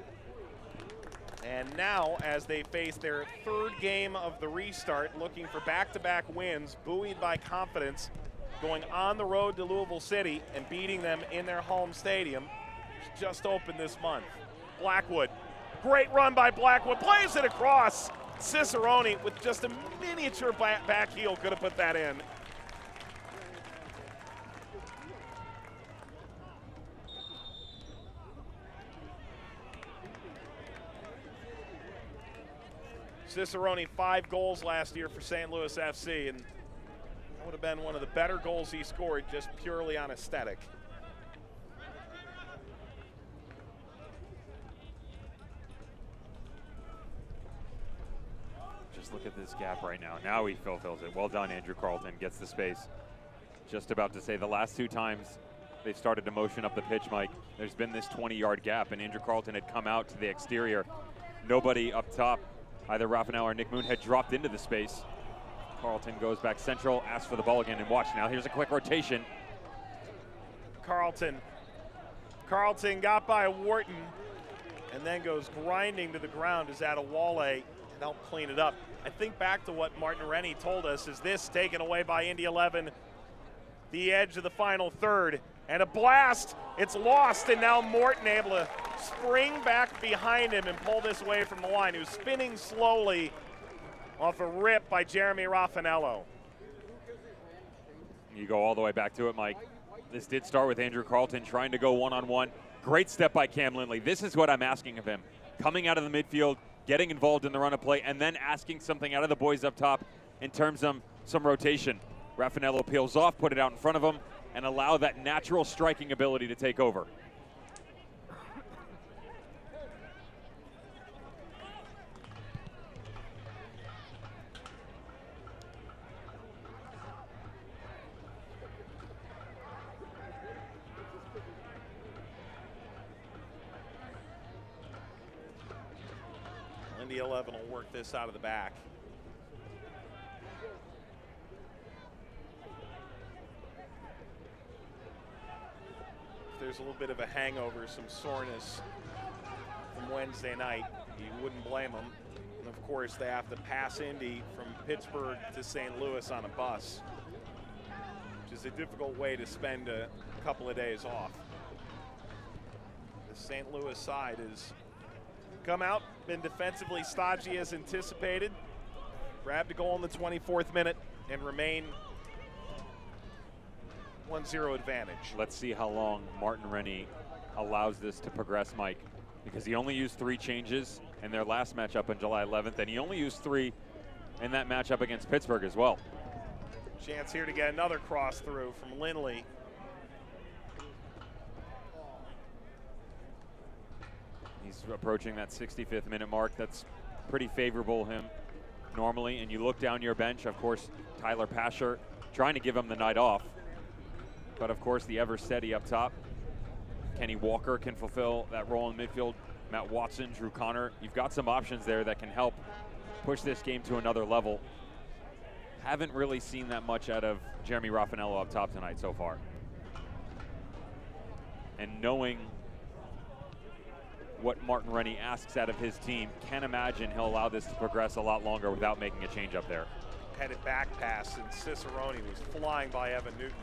And now, as they face their 3rd game of the restart, looking for back-to-back wins, buoyed by confidence, going on the road to Louisville City and beating them in their home stadium, which just opened this month. Blackwood, great run by Blackwood, plays it across. Cicerone with just a miniature back heel could have put that in. Cicerone 5 goals last year for St. Louis FC, and that would have been one of the better goals he scored just purely on aesthetic. Just look at this gap right now. Now he fulfills it. Well done, Andrew Carlton. Gets the space. Just about to say the last 2 times they've started to motion up the pitch, Mike, there's been this 20-yard gap, and Andrew Carlton had come out to the exterior. Nobody up top, either Rafanel or Nick Moon, had dropped into the space. Carlton goes back central, asks for the ball again, and watch now. Here's a quick rotation. Carlton got by Wharton and then goes grinding to the ground as Adewale helped clean it up. I think back to what Martin Rennie told us, is this taken away by Indy 11, the edge of the final third, and a blast. It's lost, and now Morton able to spring back behind him and pull this away from the line. He was spinning slowly off a rip by Jeremy Raffanello. You go all the way back to it, Mike. This did start with Andrew Carlton trying to go one-on-one. Great step by Cam Lindley. This is what I'm asking of him. Coming out of the midfield, getting involved in the run of play, and then asking something out of the boys up top in terms of some rotation. Raffanello peels off, put it out in front of him, and allow that natural striking ability to take over. Indy 11 will work this out of the back. If there's a little bit of a hangover, some soreness from Wednesday night, you wouldn't blame them. And of course, they have to pass Indy from Pittsburgh to St. Louis on a bus, which is a difficult way to spend a couple of days off. The St. Louis side has come out, been defensively stodgy as anticipated, grabbed a goal in the 24th minute, and remain 1-0 advantage. Let's see how long Martin Rennie allows this to progress, Mike, because he only used 3 changes in their last matchup on July 11th, and he only used 3 in that matchup against Pittsburgh as well. Chance here to get another cross through from Lindley. He's approaching that 65th minute mark. That's pretty favorable him normally. And you look down your bench, of course, Tyler Pasher trying to give him the night off. But of course, the ever steady up top. Kenny Walker can fulfill that role in midfield. Matt Watson, Drew Connor. You've got some options there that can help push this game to another level. Haven't really seen that much out of Jeremy Raffanello up top tonight so far. And knowing what Martin Rennie asks out of his team, can't imagine he'll allow this to progress a lot longer without making a change up there. Headed back pass, and Cicerone was flying by Evan Newton.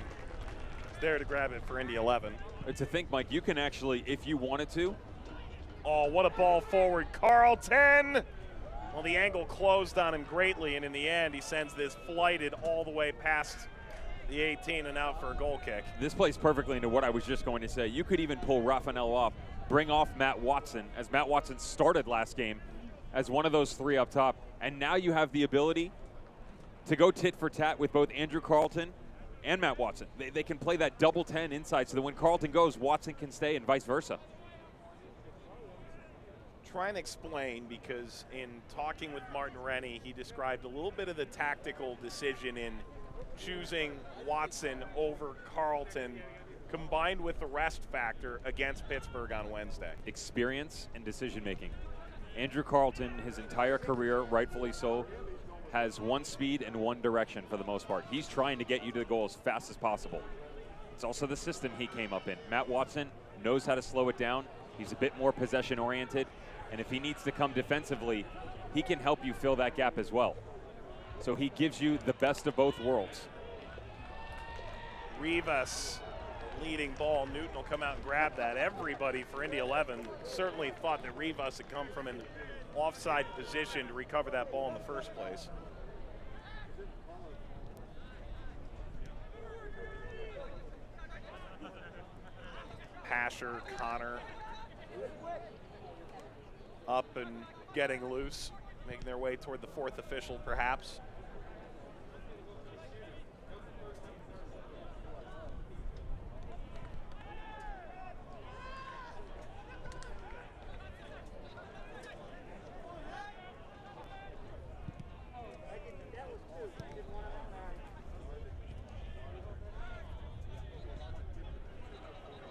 There to grab it for Indy 11. To think, Mike, you can actually, if you wanted to. Oh, what a ball forward. Carlton! Well, the angle closed on him greatly, and in the end, he sends this flighted all the way past the 18 and out for a goal kick. This plays perfectly into what I was just going to say. You could even pull Raffanello off, bring off Matt Watson, as Matt Watson started last game as one of those 3 up top. And now you have the ability to go tit for tat with both Andrew Carlton and Matt Watson. They can play that double 10 inside, so that when Carlton goes, Watson can stay and vice versa. Try and explain, because in talking with Martin Rennie, he described a little bit of the tactical decision in choosing Watson over Carlton, combined with the rest factor against Pittsburgh on Wednesday. Experience and decision making. Andrew Carlton, his entire career, rightfully so, has one speed and one direction for the most part. He's trying to get you to the goal as fast as possible. It's also the system he came up in. Matt Watson knows how to slow it down. He's a bit more possession oriented, and if he needs to come defensively, he can help you fill that gap as well. So he gives you the best of both worlds. Rivas leading ball. Newton will come out and grab that. Everybody for Indy 11 certainly thought that Rivas had come from an offside position to recover that ball in the first place. Pasher, Connor up and getting loose, making their way toward the 4th official perhaps.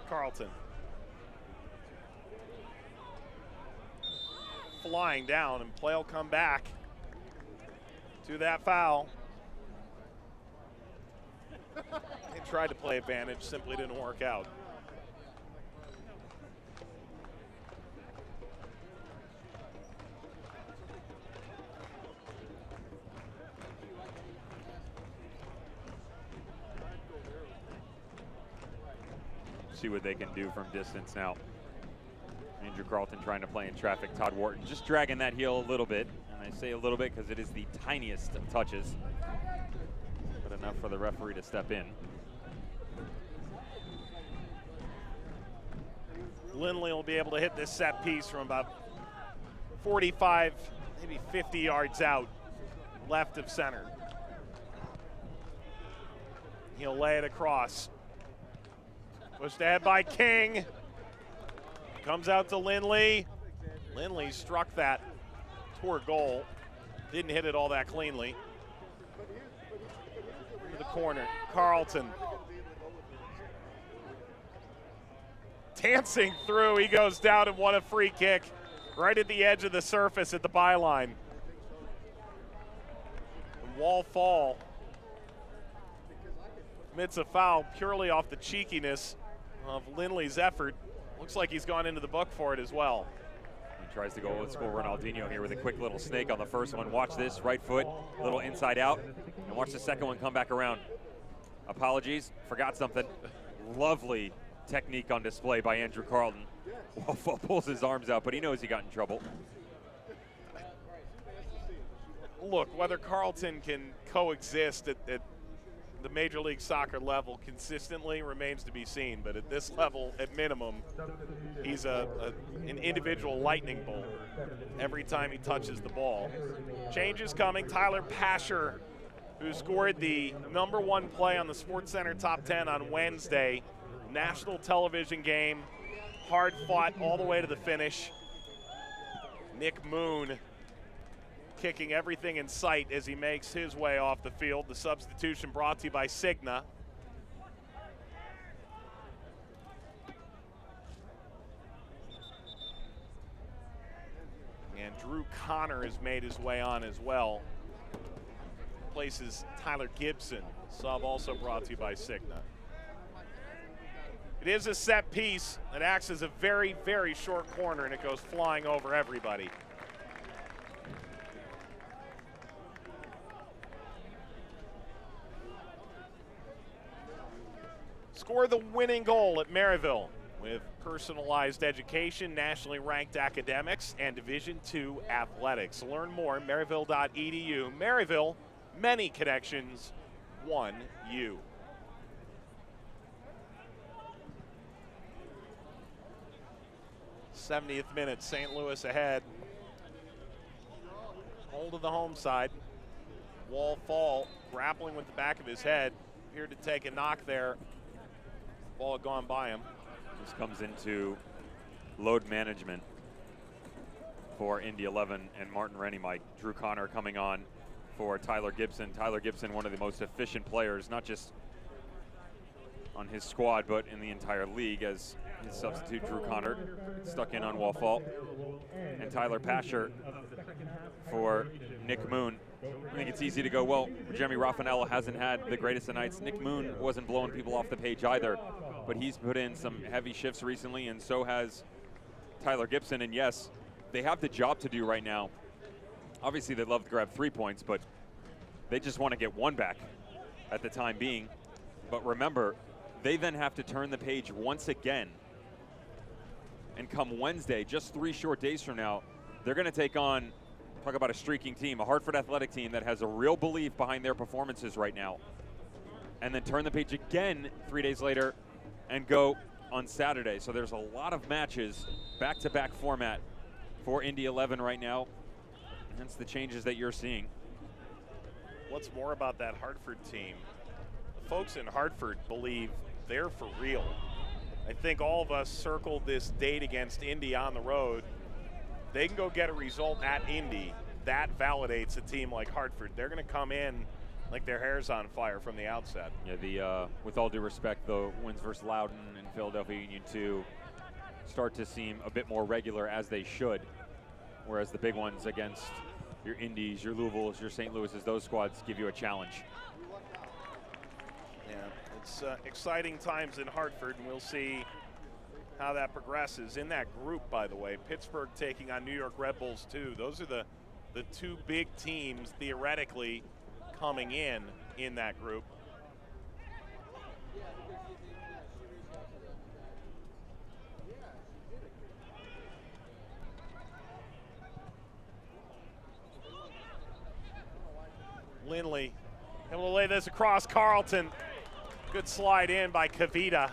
Carlton flying down, and play will come back to that foul. They tried to play advantage, simply didn't work out. See what they can do from distance now. Andrew Carlton trying to play in traffic. Todd Wharton just dragging that heel a little bit. And I say a little bit because it is the tiniest of touches, but enough for the referee to step in. Lindley will be able to hit this set piece from about 45, maybe 50 yards out, left of center. He'll lay it across. Pushed ahead by King. Comes out to Lindley. Lindley struck that toward goal. Didn't hit it all that cleanly. Into the corner, Carlton. Dancing through, he goes down and won a free kick right at the edge of the surface at the byline. Wall fall. Commits a foul purely off the cheekiness of Lindley's effort. Looks like he's gone into the book for it as well. He tries to go old school Ronaldinho here with a quick little snake on the first one. Watch this, right foot, little inside out, and watch the second one come back around. Apologies, forgot something. Lovely technique on display by Andrew Carlton. Waffle pulls his arms out, but he knows he got in trouble. Look, whether Carlton can coexist at the Major League Soccer level consistently remains to be seen, but at this level, at minimum, he's an individual lightning bolt every time he touches the ball. Change is coming. Tyler Pasher, who scored the #1 play on the SportsCenter Top 10 on Wednesday, national television game, hard fought all the way to the finish. Nick Moon kicking everything in sight as he makes his way off the field. The substitution brought to you by Cigna. And Drew Connor has made his way on as well. Places Tyler Gibson. Sub also brought to you by Cigna. It is a set piece that acts as a very, very short corner, and it goes flying over everybody. Score the winning goal at Maryville with personalized education, nationally ranked academics, and Division II athletics. Learn more at maryville.edu. Maryville, many connections, one you. 70th minute, St. Louis ahead. Hold of the home side. Wall fall, grappling with the back of his head. Appeared to take a knock there. Ball had gone by him. This comes into load management for Indy 11 and Martin Rennie. Mike, Drew Connor coming on for Tyler Gibson. Tyler Gibson, one of the most efficient players, not just on his squad, but in the entire league, as his substitute Drew Connor stuck in on wall fault. And Tyler Pasher for Nick Moon. I think it's easy to go, well, Jeremy Raffanello hasn't had the greatest of nights. Nick Moon wasn't blowing people off the page either, but he's put in some heavy shifts recently, and so has Tyler Gibson. And yes, they have the job to do right now. Obviously, they'd love to grab 3 points, but they just want to get one back at the time being. But remember, they then have to turn the page once again. And come Wednesday, just 3 short days from now, they're going to take on, talk about a streaking team, a Hartford Athletic team that has a real belief behind their performances right now. And then turn the page again 3 days later and go on Saturday. So there's a lot of matches, back-to-back format for Indy 11 right now. Hence the changes that you're seeing. What's more about that Hartford team? The folks in Hartford believe they're for real. I think all of us circled this date against Indy on the road. They can go get a result at Indy. That validates a team like Hartford. They're going to come in like their hair's on fire from the outset. Yeah, with all due respect, the wins versus Loudoun and Philadelphia Union 2 start to seem a bit more regular, as they should, whereas the big ones against your Indies, your Louisvilles, your St. Louis's, those squads give you a challenge. Yeah, it's exciting times in Hartford, and we'll see how that progresses. In that group, by the way, Pittsburgh taking on New York Red Bulls too. Those are the two big teams theoretically coming in that group. Lindley able to lay this across Carlton. Good slide in by Kavita.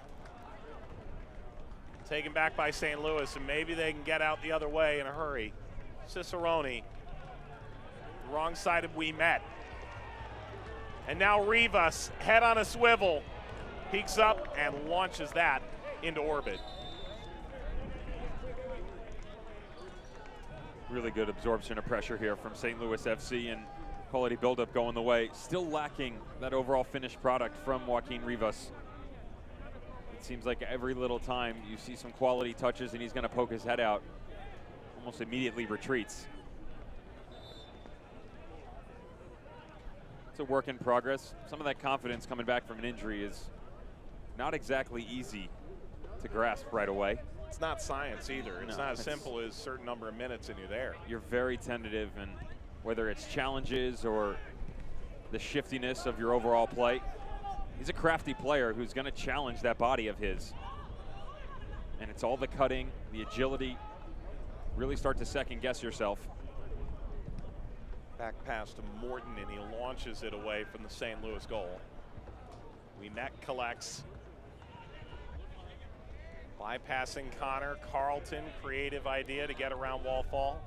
Taken back by St. Louis, and maybe they can get out the other way in a hurry. Cicerone, wrong side of We Met. And now Rivas, head on a swivel, peeks up and launches that into orbit. Really good absorption of pressure here from St. Louis FC, and quality buildup going the way. Still lacking that overall finished product from Joaquin Rivas. It seems like every little time you see some quality touches and he's going to poke his head out, almost immediately retreats. It's a work in progress. Some of that confidence coming back from an injury is not exactly easy to grasp right away. It's not science either. It's not as simple as a certain number of minutes and you're there. You're very tentative, and whether it's challenges or the shiftiness of your overall play, he's a crafty player who's going to challenge that body of his. And it's all the cutting, the agility, really start to second guess yourself. Back pass to Morton, and he launches it away from the St. Louis goal. Ouimet collects. Bypassing Connor. Carlton, creative idea to get around wall fall.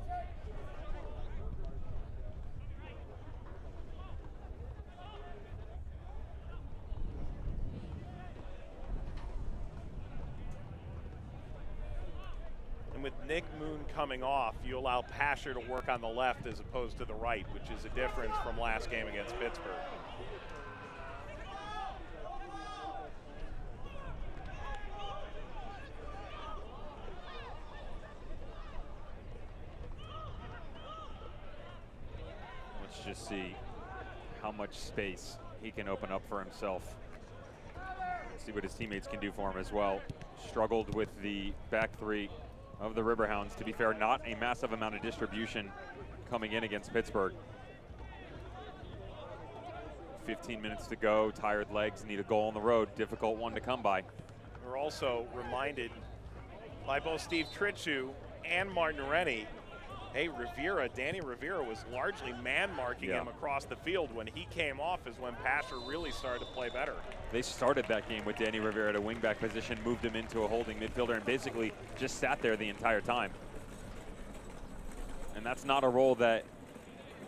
And with Nick Moon coming off, you allow Pasher to work on the left as opposed to the right, which is a difference from last game against Pittsburgh. Let's just see how much space he can open up for himself. See what his teammates can do for him as well. Struggled with the back three of the Riverhounds. To be fair, not a massive amount of distribution coming in against Pittsburgh. 15 minutes to go, tired legs, need a goal on the road. Difficult one to come by. We're also reminded by both Steve Tritchu and Martin Rennie, hey, Danny Rivera was largely man-marking him across the field. When he came off is when Pasher really started to play better. They started that game with Danny Rivera at a wingback position, moved him into a holding midfielder, and basically just sat there the entire time. And that's not a role that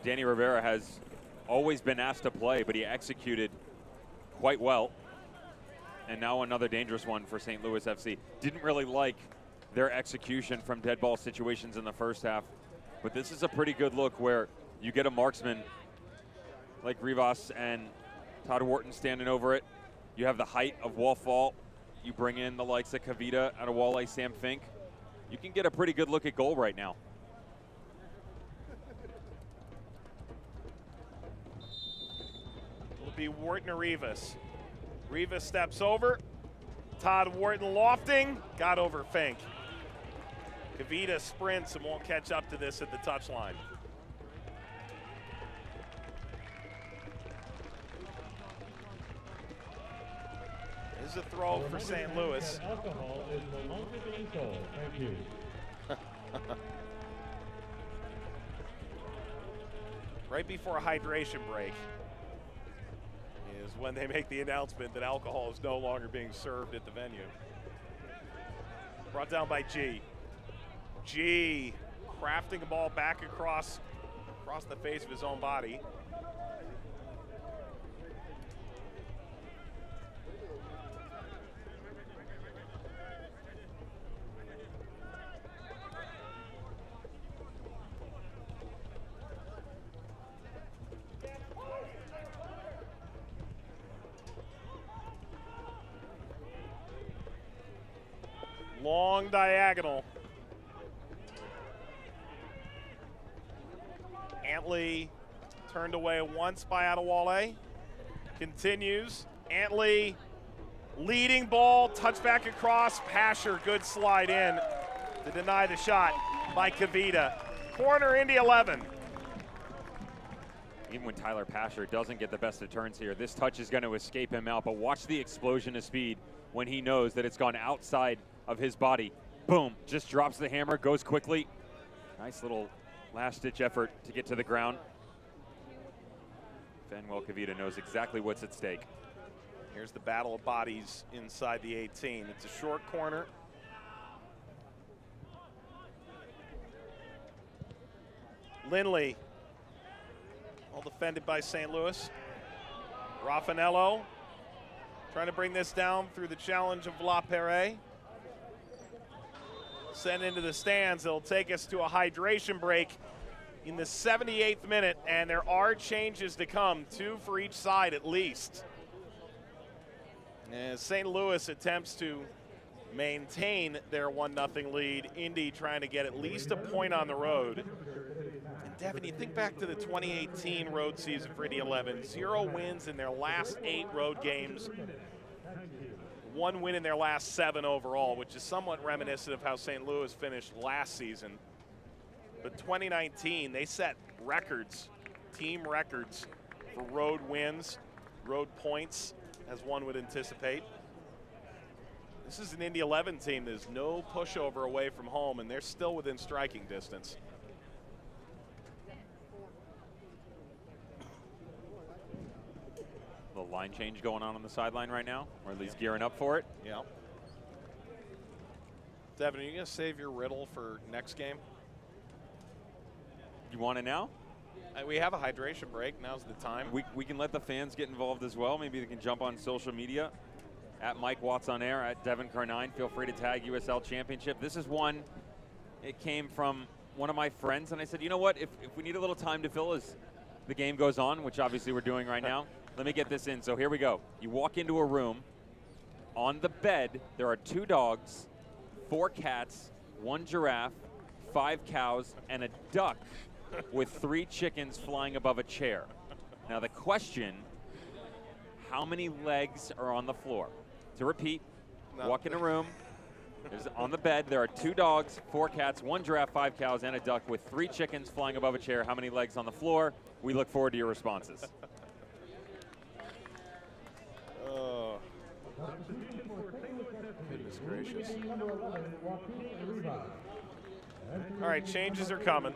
Danny Rivera has always been asked to play, but he executed quite well. And now another dangerous one for St. Louis FC. Didn't really like their execution from dead ball situations in the first half. But this is a pretty good look where you get a marksman like Rivas and Todd Wharton standing over it. You have the height of wall fall. You bring in the likes of Kavita, Adewale, Sam Fink. You can get a pretty good look at goal right now. It'll be Wharton or Rivas. Rivas steps over. Todd Wharton lofting, got over Fink. Kavita sprints and won't catch up to this at the touchline. This is a throw for St. Louis. Alcohol is no longer being sold. Thank you. Right before a hydration break is when they make the announcement that alcohol is no longer being served at the venue. Brought down by G. G crafting a ball back across the face of his own body. Long diagonal. Antley turned away once by Adewale. Continues. Antley leading ball, touchback across. Pasher, good slide in to deny the shot by Kavita. Corner, Indy 11. Even when Tyler Pasher doesn't get the best of turns here, this touch is going to escape him out, but watch the explosion of speed when he knows that it's gone outside of his body. Boom, just drops the hammer, goes quickly. Nice little last-ditch effort to get to the ground. Fanuel Kavita knows exactly what's at stake. Here's the battle of bodies inside the 18. It's a short corner. Lindley, all defended by St. Louis. Raffanello trying to bring this down through the challenge of La Perret. Sent into the stands. It'll take us to a hydration break in the 78th minute, and there are changes to come, 2 for each side at least. As St. Louis attempts to maintain their 1-0 lead, Indy trying to get at least a point on the road. And Devin, you think back to the 2018 road season for Indy 11, 0 wins in their last 8 road games, 1 win in their last 7 overall, which is somewhat reminiscent of how St. Louis finished last season. But 2019, they set records, team records for road wins, road points, as one would anticipate. This is an Indy 11 team. There's no pushover away from home, and they're still within striking distance. The line change going on the sideline right now, or at least gearing up for it. Yeah. Devin, are you going to save your riddle for next game? You want it now? We have a hydration break. Now's the time. We can let the fans get involved as well. Maybe they can jump on social media. At Mike Watts on air, at Devin Carnine. Feel free to tag USL Championship. This is one, it came from one of my friends, and I said, you know what, if we need a little time to fill as the game goes on, which obviously we're doing right now, let me get this in. So here we go. You walk into a room. On the bed, there are 2 dogs, 4 cats, 1 giraffe, 5 cows, and a duck with 3 chickens flying above a chair. Now the question, how many legs are on the floor? To repeat, walk in a room, on the bed, there are 2 dogs, 4 cats, 1 giraffe, 5 cows, and a duck with 3 chickens flying above a chair. How many legs on the floor? We look forward to your responses. Oh. Goodness gracious. All right, changes are coming.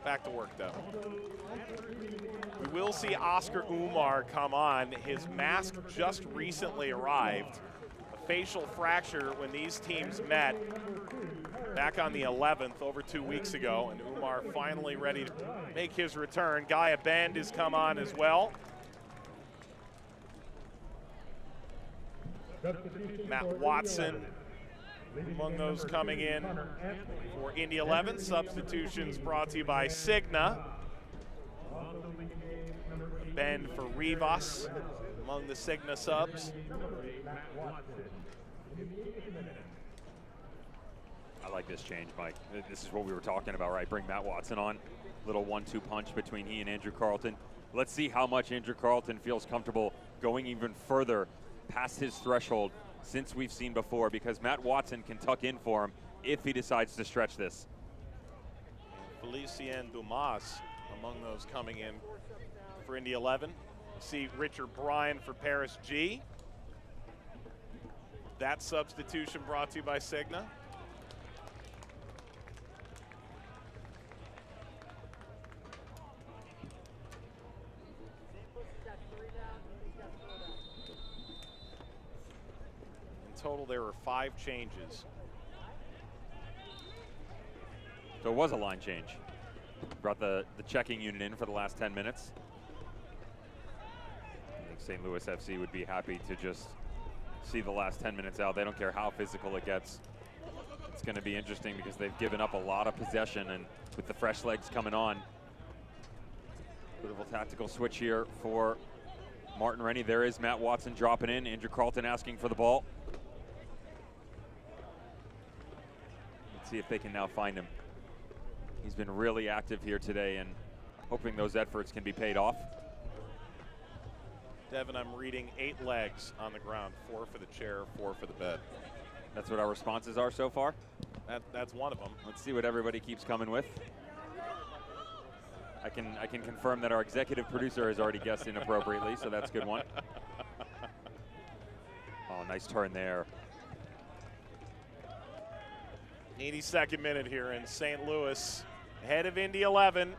Back to work, though. We will see Oscar Umar come on. His mask just recently arrived. A facial fracture when these teams met back on the 11th, over 2 weeks ago, and Umar finally ready to make his return. Gaia Bend has come on as well. Matt Watson among those coming in for Indy 11. Substitutions brought to you by Cigna. Ben for Rivas among the Cigna subs. I like this change, Mike. This is what we were talking about, right? Bring Matt Watson on. Little 1-2 punch between he and Andrew Carlton. Let's see how much Andrew Carlton feels comfortable going even further past his threshold since we've seen before, because Matt Watson can tuck in for him if he decides to stretch this. Felicien Dumas among those coming in for Indy 11. See Richard Bryan for Paris G. That substitution brought to you by Cigna. Total, there were 5 changes. So it was a line change. Brought the checking unit in for the last 10 minutes. I think St. Louis FC would be happy to just see the last 10 minutes out. They don't care how physical it gets. It's going to be interesting because they've given up a lot of possession, and with the fresh legs coming on. Beautiful tactical switch here for Martin Rennie. There is Matt Watson dropping in. Andrew Carlton asking for the ball. Let's see if they can now find him. He's been really active here today, and hoping those efforts can be paid off. Devin, I'm reading 8 legs on the ground, 4 for the chair, 4 for the bed. That's what our responses are so far? That's one of them. Let's see what everybody keeps coming with. I can confirm that our executive producer has already guessed inappropriately, so that's a good one. Oh, nice turn there. 82nd minute here in St. Louis, ahead of Indy 11.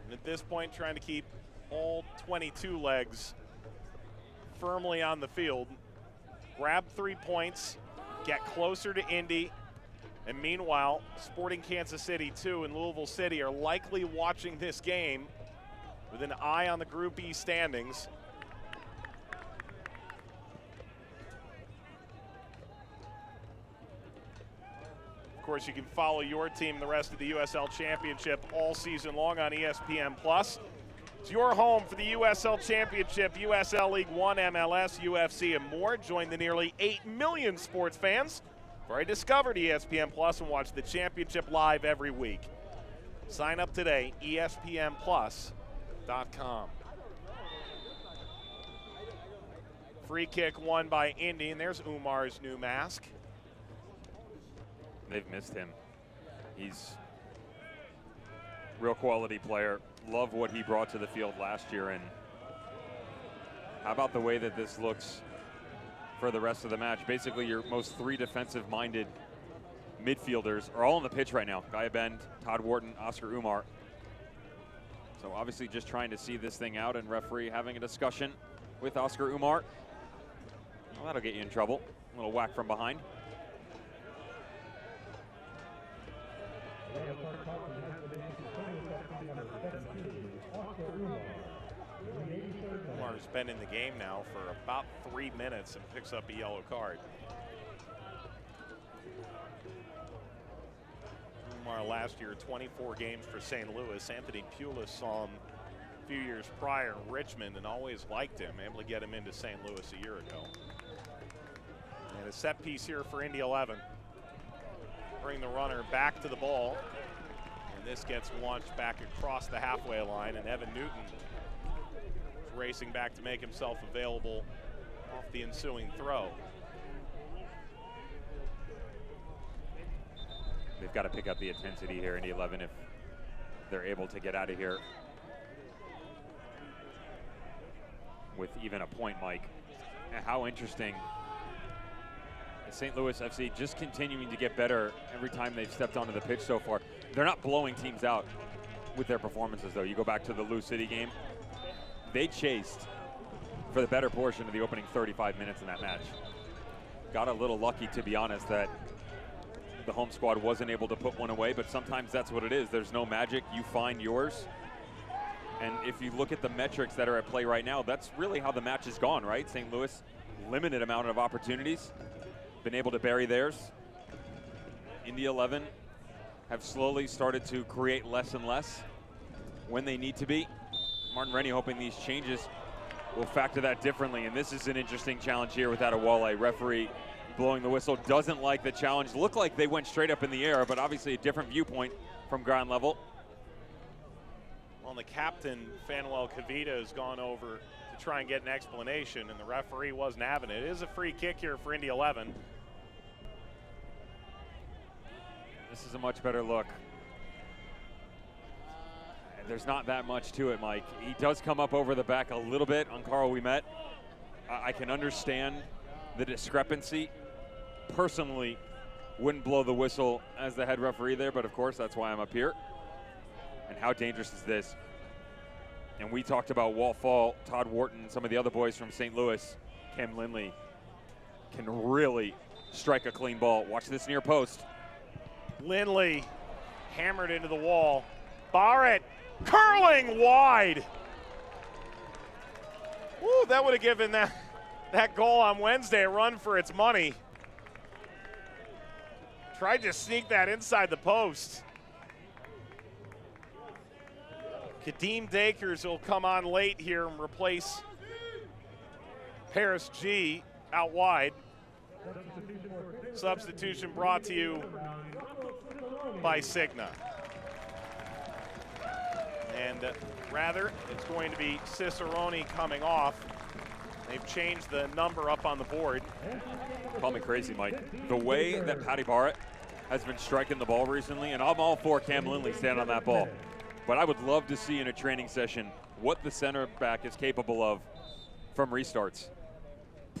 And at this point, trying to keep all 22 legs firmly on the field. Grab 3 points, get closer to Indy, And meanwhile, Sporting Kansas City 2 and Louisville City are likely watching this game with an eye on the Group E standings. Of course, you can follow your team the rest of the USL Championship all season long on ESPN+. It's your home for the USL Championship, USL League One, MLS, UFC, and more. Join the nearly 8 million sports fans who already discovered ESPN Plus and watch the championship live every week. Sign up today, ESPNplus.com. Free kick won by Indy, and there's Umar's new mask. They've missed him. He's a real quality player. Love what he brought to the field last year. And how about the way that this looks for the rest of the match? Basically, your most three defensive-minded midfielders are all on the pitch right now. Guy Bend, Todd Wharton, Oscar Umar. So obviously just trying to see this thing out, and referee having a discussion with Oscar Umar. Well, that'll get you in trouble. A little whack from behind. Umar's been in the game now for about 3 minutes and picks up a yellow card. Umar last year, 24 games for St. Louis. Anthony Pulis saw him a few years prior in Richmond and always liked him, able to get him into St. Louis a year ago. And a set piece here for Indy 11. Bring the runner back to the ball. And this gets launched back across the halfway line, and Evan Newton is racing back to make himself available off the ensuing throw. They've got to pick up the intensity here in the 11 if they're able to get out of here with even a point, Mike. And how interesting. St. Louis FC just continuing to get better every time they've stepped onto the pitch so far. They're not blowing teams out with their performances, though. You go back to the Lou City game, they chased for the better portion of the opening 35 minutes in that match. Got a little lucky, to be honest, that the home squad wasn't able to put one away, but sometimes that's what it is. There's no magic. You find yours. And if you look at the metrics that are at play right now, that's really how the match has gone, right? St. Louis, limited amount of opportunities. Been able to bury theirs. Indy 11 have slowly started to create less and less when they need to be. Martin Rennie hoping these changes will factor that differently, and this is an interesting challenge here without a walleye. Referee blowing the whistle, doesn't like the challenge. Looked like they went straight up in the air, but obviously a different viewpoint from ground level. Well, the captain, Fanuel Cavita, has gone over to try and get an explanation, and the referee wasn't having it. It is a free kick here for Indy 11. This is a much better look. And there's not that much to it, Mike. He does come up over the back a little bit on Carl Ouimet. I can understand the discrepancy. Personally, wouldn't blow the whistle as the head referee there, but of course that's why I'm up here. And how dangerous is this? And we talked about Walt Fall, Todd Wharton, some of the other boys from St. Louis. Cam Lindley can really strike a clean ball. Watch this near post. Lindley hammered into the wall. Barrett curling wide. Ooh, that would have given that goal on Wednesday a run for its money. Tried to sneak that inside the post. Kadeem Dakers will come on late here and replace Paris G out wide. Substitution brought to you by Cigna. And rather, it's going to be Cicerone coming off. They've changed the number up on the board. Call me crazy, Mike. The way that Patty Barrett has been striking the ball recently, and I'm all for Cam Lindley standing on that ball. But I would love to see in a training session what the center back is capable of from restarts.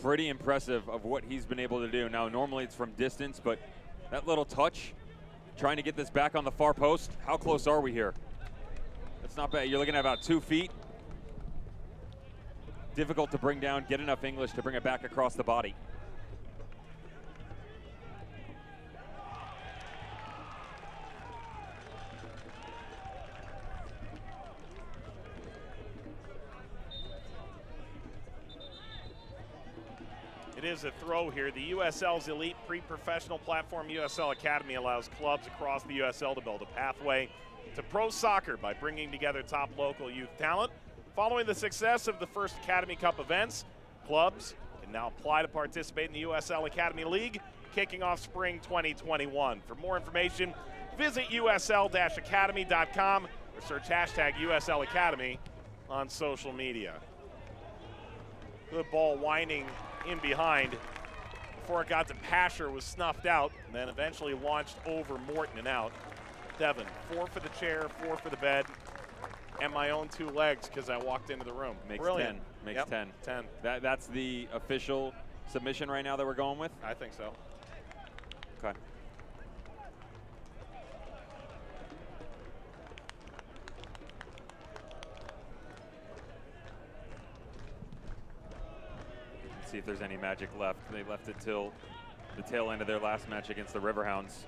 Pretty impressive of what he's been able to do. Now, normally it's from distance, but that little touch, trying to get this back on the far post. How close are we here? It's not bad. You're looking at about 2 feet. Difficult to bring down, get enough English to bring it back across the body. is a throw here. The USL's elite pre-professional platform, USL Academy, allows clubs across the USL to build a pathway to pro soccer by bringing together top local youth talent. Following the success of the first Academy Cup events, clubs can now apply to participate in the USL Academy League, kicking off spring 2021. For more information, visit usl-academy.com or search hashtag USL Academy on social media. Good ball winding in behind before it got to Pasher, was snuffed out, and then eventually launched over Morton and out. Devin, 4 for the chair, 4 for the bed, and my own 2 legs because I walked into the room. Makes Brilliant. 10. Makes 10. 10. That's the official submission right now that we're going with? I think so. Okay. See if there's any magic left. They left it till the tail end of their last match against the Riverhounds.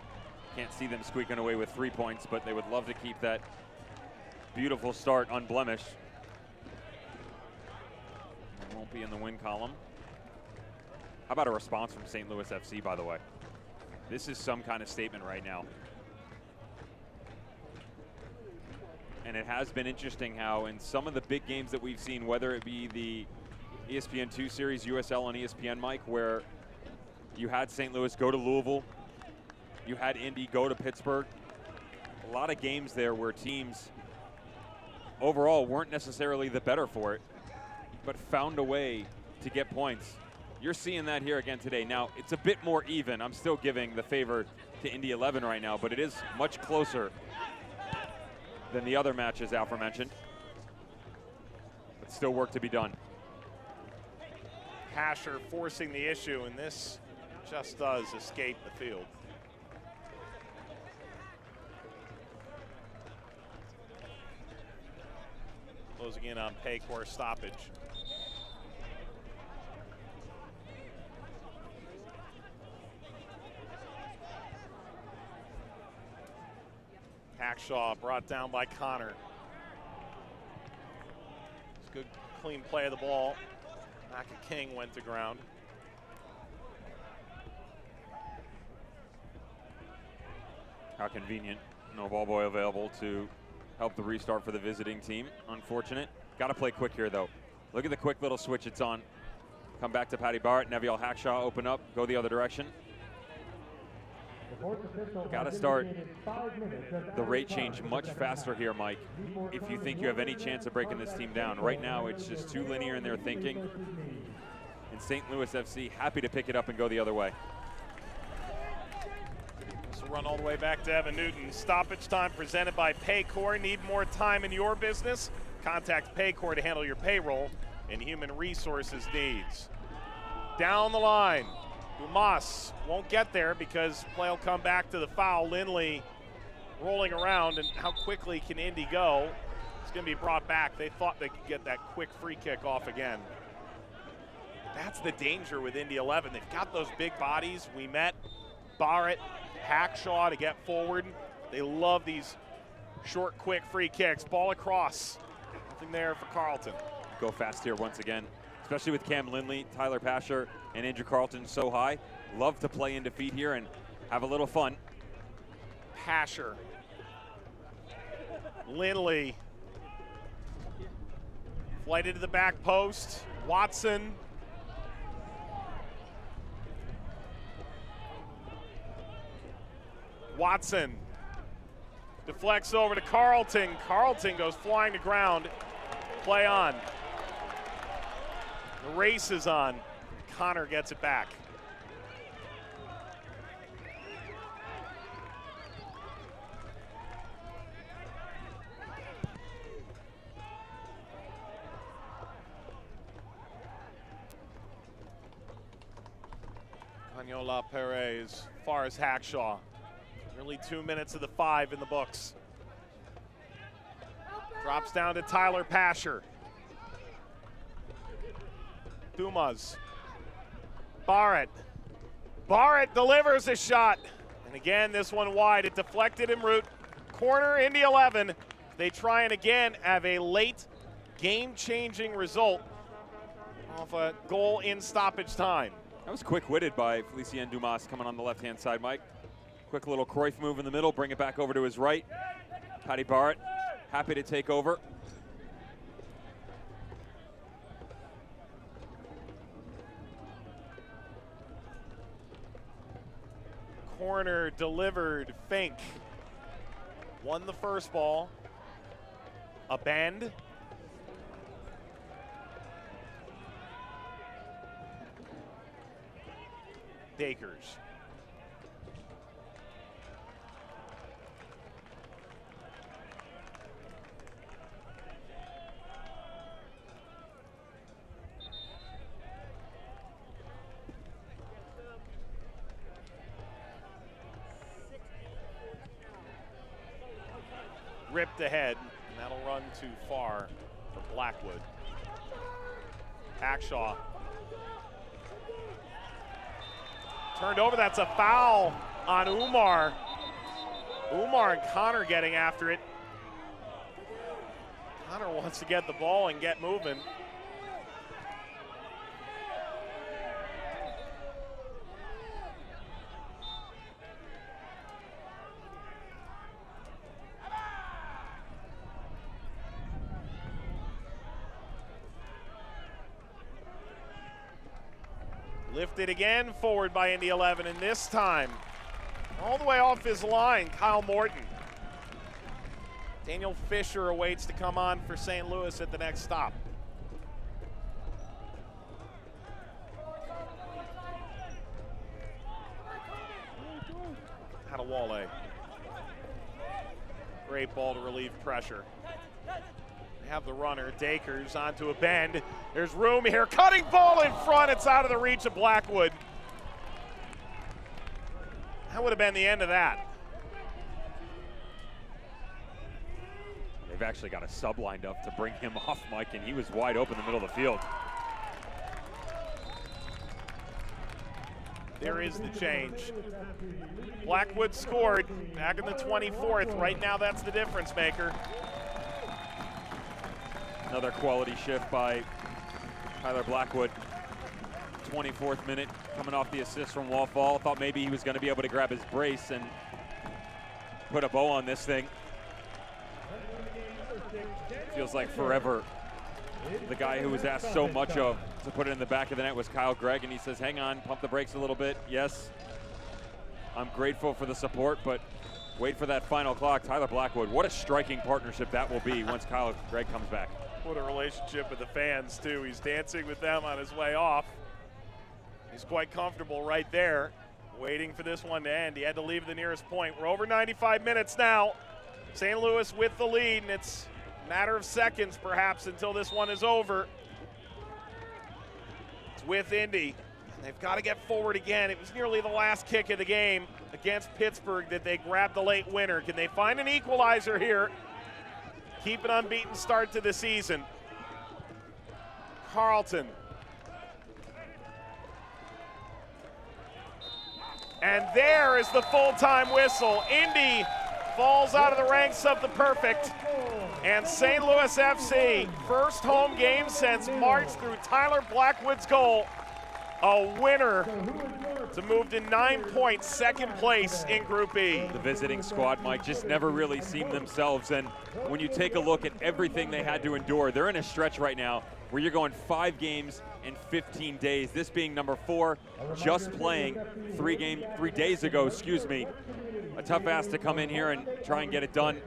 Can't see them squeaking away with 3 points, but they would love to keep that beautiful start unblemished. It won't be in the win column. How about a response from St. Louis FC, by the way? This is some kind of statement right now. And it has been interesting how in some of the big games that we've seen, whether it be the ESPN2 series, USL on ESPN, Mike, where you had St. Louis go to Louisville, you had Indy go to Pittsburgh. A lot of games there where teams overall weren't necessarily the better for it, but found a way to get points. You're seeing that here again today. Now, it's a bit more even. I'm still giving the favor to Indy 11 right now, but it is much closer than the other matches aforementioned. But still work to be done. Pasher forcing the issue, and this just does escape the field. Closing in on Paycor stoppage. Hackshaw brought down by Connor. It's good, clean play of the ball. Maka King went to ground. How convenient. No ball boy available to help the restart for the visiting team. Unfortunate. Got to play quick here, though. Look at the quick little switch it's on. Come back to Patty Barrett. Neviel Hackshaw open up, go the other direction. Got to start the rate change much faster here, Mike, if you think you have any chance of breaking this team down. Right now, it's just too linear in their thinking. And St. Louis FC happy to pick it up and go the other way. This will run all the way back to Evan Newton. Stoppage time presented by Paycor. Need more time in your business? Contact Paycor to handle your payroll and human resources needs. Down the line. Dumas won't get there because play will come back to the foul. Lindley rolling around, and how quickly can Indy go? It's going to be brought back. They thought they could get that quick free kick off again. That's the danger with Indy 11. They've got those big bodies. We met Barrett, Hackshaw to get forward. They love these short, quick free kicks. Ball across. Nothing there for Carlton. Go fast here once again, especially with Cam Lindley, Tyler Pasher, and Andrew Carlton so high. Love to play into feet here and have a little fun. Pasher. Lindley. Flighted to the back post. Watson. Watson deflects over to Carlton. Carlton goes flying to ground. Play on. The race is on. Connor gets it back. Canyola Perez, far as Hackshaw. Nearly 2 minutes of the 5 in the books. Drops down to Tyler Pasher. Dumas. Barrett. Barrett delivers a shot. And again, this one wide. It deflected en route. Corner, Indy 11. They try and again have a late game-changing result off a goal in stoppage time. That was quick-witted by Felicien Dumas coming on the left-hand side, Mike. Quick little Cruyff move in the middle, bring it back over to his right. Paddy Barrett, happy to take over. Corner delivered, Fink. Won the first ball. A bend. Dakers. Ripped ahead, and that'll run too far for Blackwood. Hackshaw. Turned over, that's a foul on Umar. Umar and Connor getting after it. Connor wants to get the ball and get moving. Lifted again, forward by Indy 11, and this time, all the way off his line, Kyle Morton. Daniel Fisher awaits to come on for St. Louis at the next stop. Hadawale. Great ball to relieve pressure. They have the runner, Dakers, onto a bend. There's room here, cutting ball in front, it's out of the reach of Blackwood. That would have been the end of that. They've actually got a sub lined up to bring him off, Mike, and he was wide open in the middle of the field. There is the change. Blackwood scored back in the 24th. Right now, that's the difference maker. Another quality shift by Tyler Blackwood. 24th minute, coming off the assist from Wallfall. Thought maybe he was going to be able to grab his brace and put a bow on this thing. Feels like forever. The guy who was asked so much of to put it in the back of the net was Kyle Gregg, and he says, hang on, pump the brakes a little bit. Yes, I'm grateful for the support, but wait for that final clock. Tyler Blackwood, what a striking partnership that will be once Kyle Gregg comes back. What a relationship with the fans, too. He's dancing with them on his way off. He's quite comfortable right there, waiting for this one to end. He had to leave the nearest point. We're over 95 minutes now. St. Louis with the lead, and it's a matter of seconds, perhaps, until this one is over. It's with Indy. They've got to get forward again. It was nearly the last kick of the game against Pittsburgh that they grabbed the late winner. Can they find an equalizer here? Keep an unbeaten start to the season. Carlton. And there is the full-time whistle. Indy falls out of the ranks of the perfect. And St. Louis FC, first home game since March through Tyler Blackwood's goal. A winner to move to 9 points, second place in Group E. The visiting squad, Mike, just never really seemed themselves. And when you take a look at everything they had to endure, they're in a stretch right now where you're going 5 games in 15 days. This being number 4, just playing 3 days ago, A tough ask to come in here and try and get it done.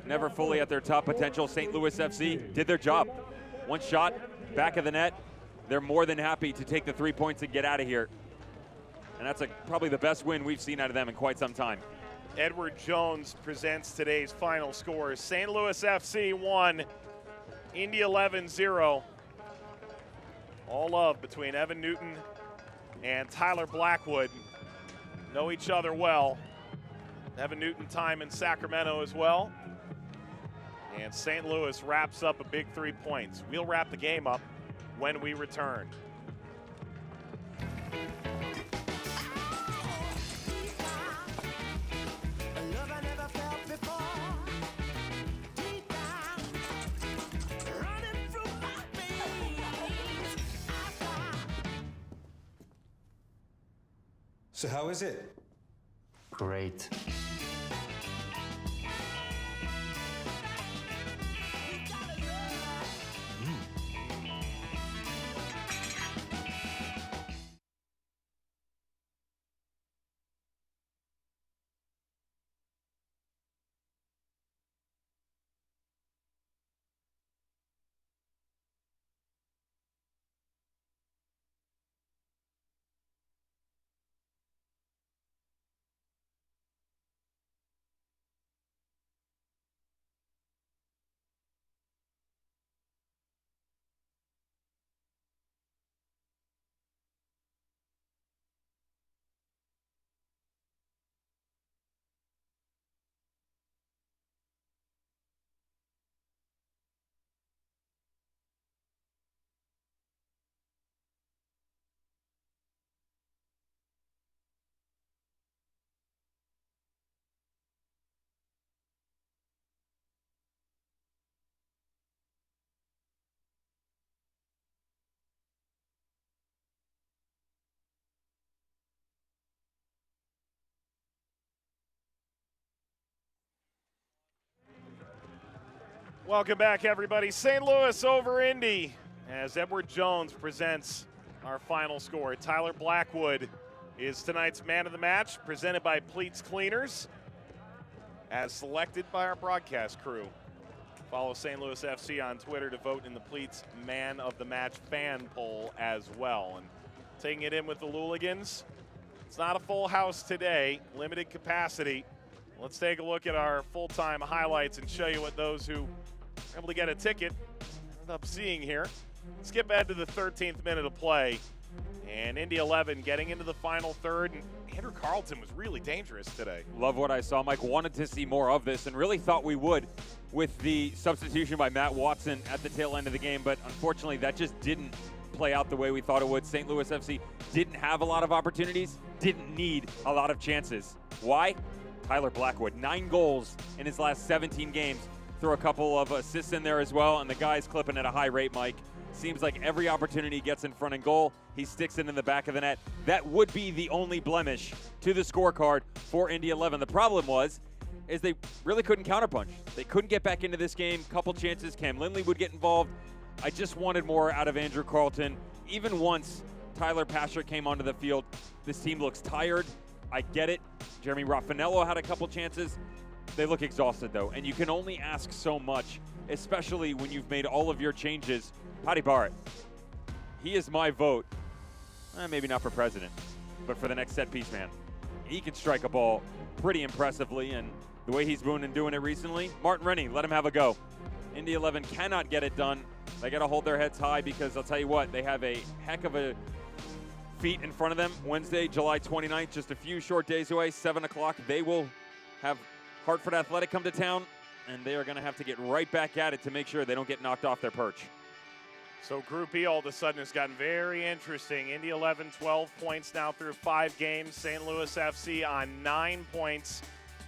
Never fully at their top potential. St. Louis FC did their job. One shot, back of the net. They're more than happy to take the 3 points and get out of here. And that's probably the best win we've seen out of them in quite some time. Edward Jones presents today's final scores. St. Louis FC 1, Indy 11-0. All love between Evan Newton and Tyler Blackwood. Know each other well. Evan Newton time in Sacramento as well. And St. Louis wraps up a big 3 points. We'll wrap the game up when we return. So how is it? Great. Welcome back, everybody. St. Louis over Indy as Edward Jones presents our final score. Tyler Blackwood is tonight's man of the match, presented by Pleats Cleaners, as selected by our broadcast crew. Follow St. Louis FC on Twitter to vote in the Pleats Man of the Match fan poll as well. And taking it in with the Luligans, it's not a full house today, limited capacity. Let's take a look at our full-time highlights and show you what those who were able to get a ticket ended up seeing here. Skip ahead to the 13th minute of play. And Indy 11 getting into the final third. And Andrew Carlton was really dangerous today. Love what I saw. Mike wanted to see more of this and really thought we would with the substitution by Matt Watson at the tail end of the game. But unfortunately, that just didn't play out the way we thought it would. St. Louis FC didn't have a lot of opportunities, didn't need a lot of chances. Why? Tyler Blackwood, 9 goals in his last 17 games. Throw a couple of assists in there as well, and the guy's clipping at a high rate, Mike. Seems like every opportunity he gets in front of goal, he sticks it in the back of the net. That would be the only blemish to the scorecard for Indy 11. The problem is they really couldn't counterpunch. They couldn't get back into this game. Couple chances, Cam Lindley would get involved. I just wanted more out of Andrew Carlton. Even once Tyler Pasher came onto the field, this team looks tired. I get it. Jeremy Raffanello had a couple chances. They look exhausted, though, and you can only ask so much, especially when you've made all of your changes. Paddy Barrett, he is my vote, maybe not for president, but for the next set-piece man. He can strike a ball pretty impressively, and the way he's been doing it recently, Martin Rennie, let him have a go. Indy 11 cannot get it done. They got to hold their heads high because I'll tell you what, they have a heck of a feat in front of them. Wednesday, July 29th, just a few short days away, 7 o'clock. They will have Hartford Athletic come to town, and they are going to have to get right back at it to make sure they don't get knocked off their perch. So Group E all of a sudden has gotten very interesting. Indy 11, 12 points now through 5 games. St. Louis FC on 9 points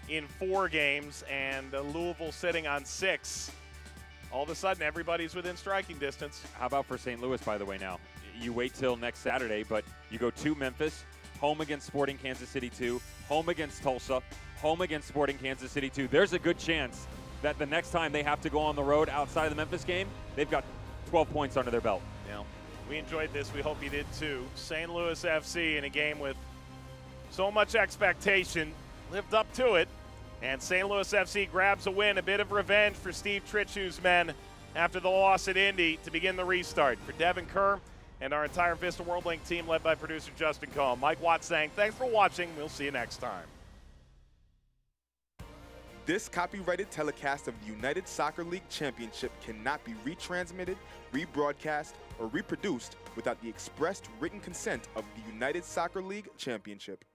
in 4 games, and Louisville sitting on 6. All of a sudden, everybody's within striking distance. How about for St. Louis, by the way, now? You wait till next Saturday, but you go to Memphis, home against Sporting Kansas City 2, home against Tulsa, home against Sporting Kansas City 2. There's a good chance that the next time they have to go on the road outside of the Memphis game, they've got 12 points under their belt. Yeah, we enjoyed this. We hope you did too. St. Louis FC in a game with so much expectation lived up to it. And St. Louis FC grabs a win, a bit of revenge for Steve Tritchew's men after the loss at Indy to begin the restart. For Devin Kerr and our entire Vista World Link team led by producer Justin Cohen, Mike Watt saying thanks for watching. We'll see you next time. This copyrighted telecast of the United Soccer League Championship cannot be retransmitted, rebroadcast, or reproduced without the expressed written consent of the United Soccer League Championship.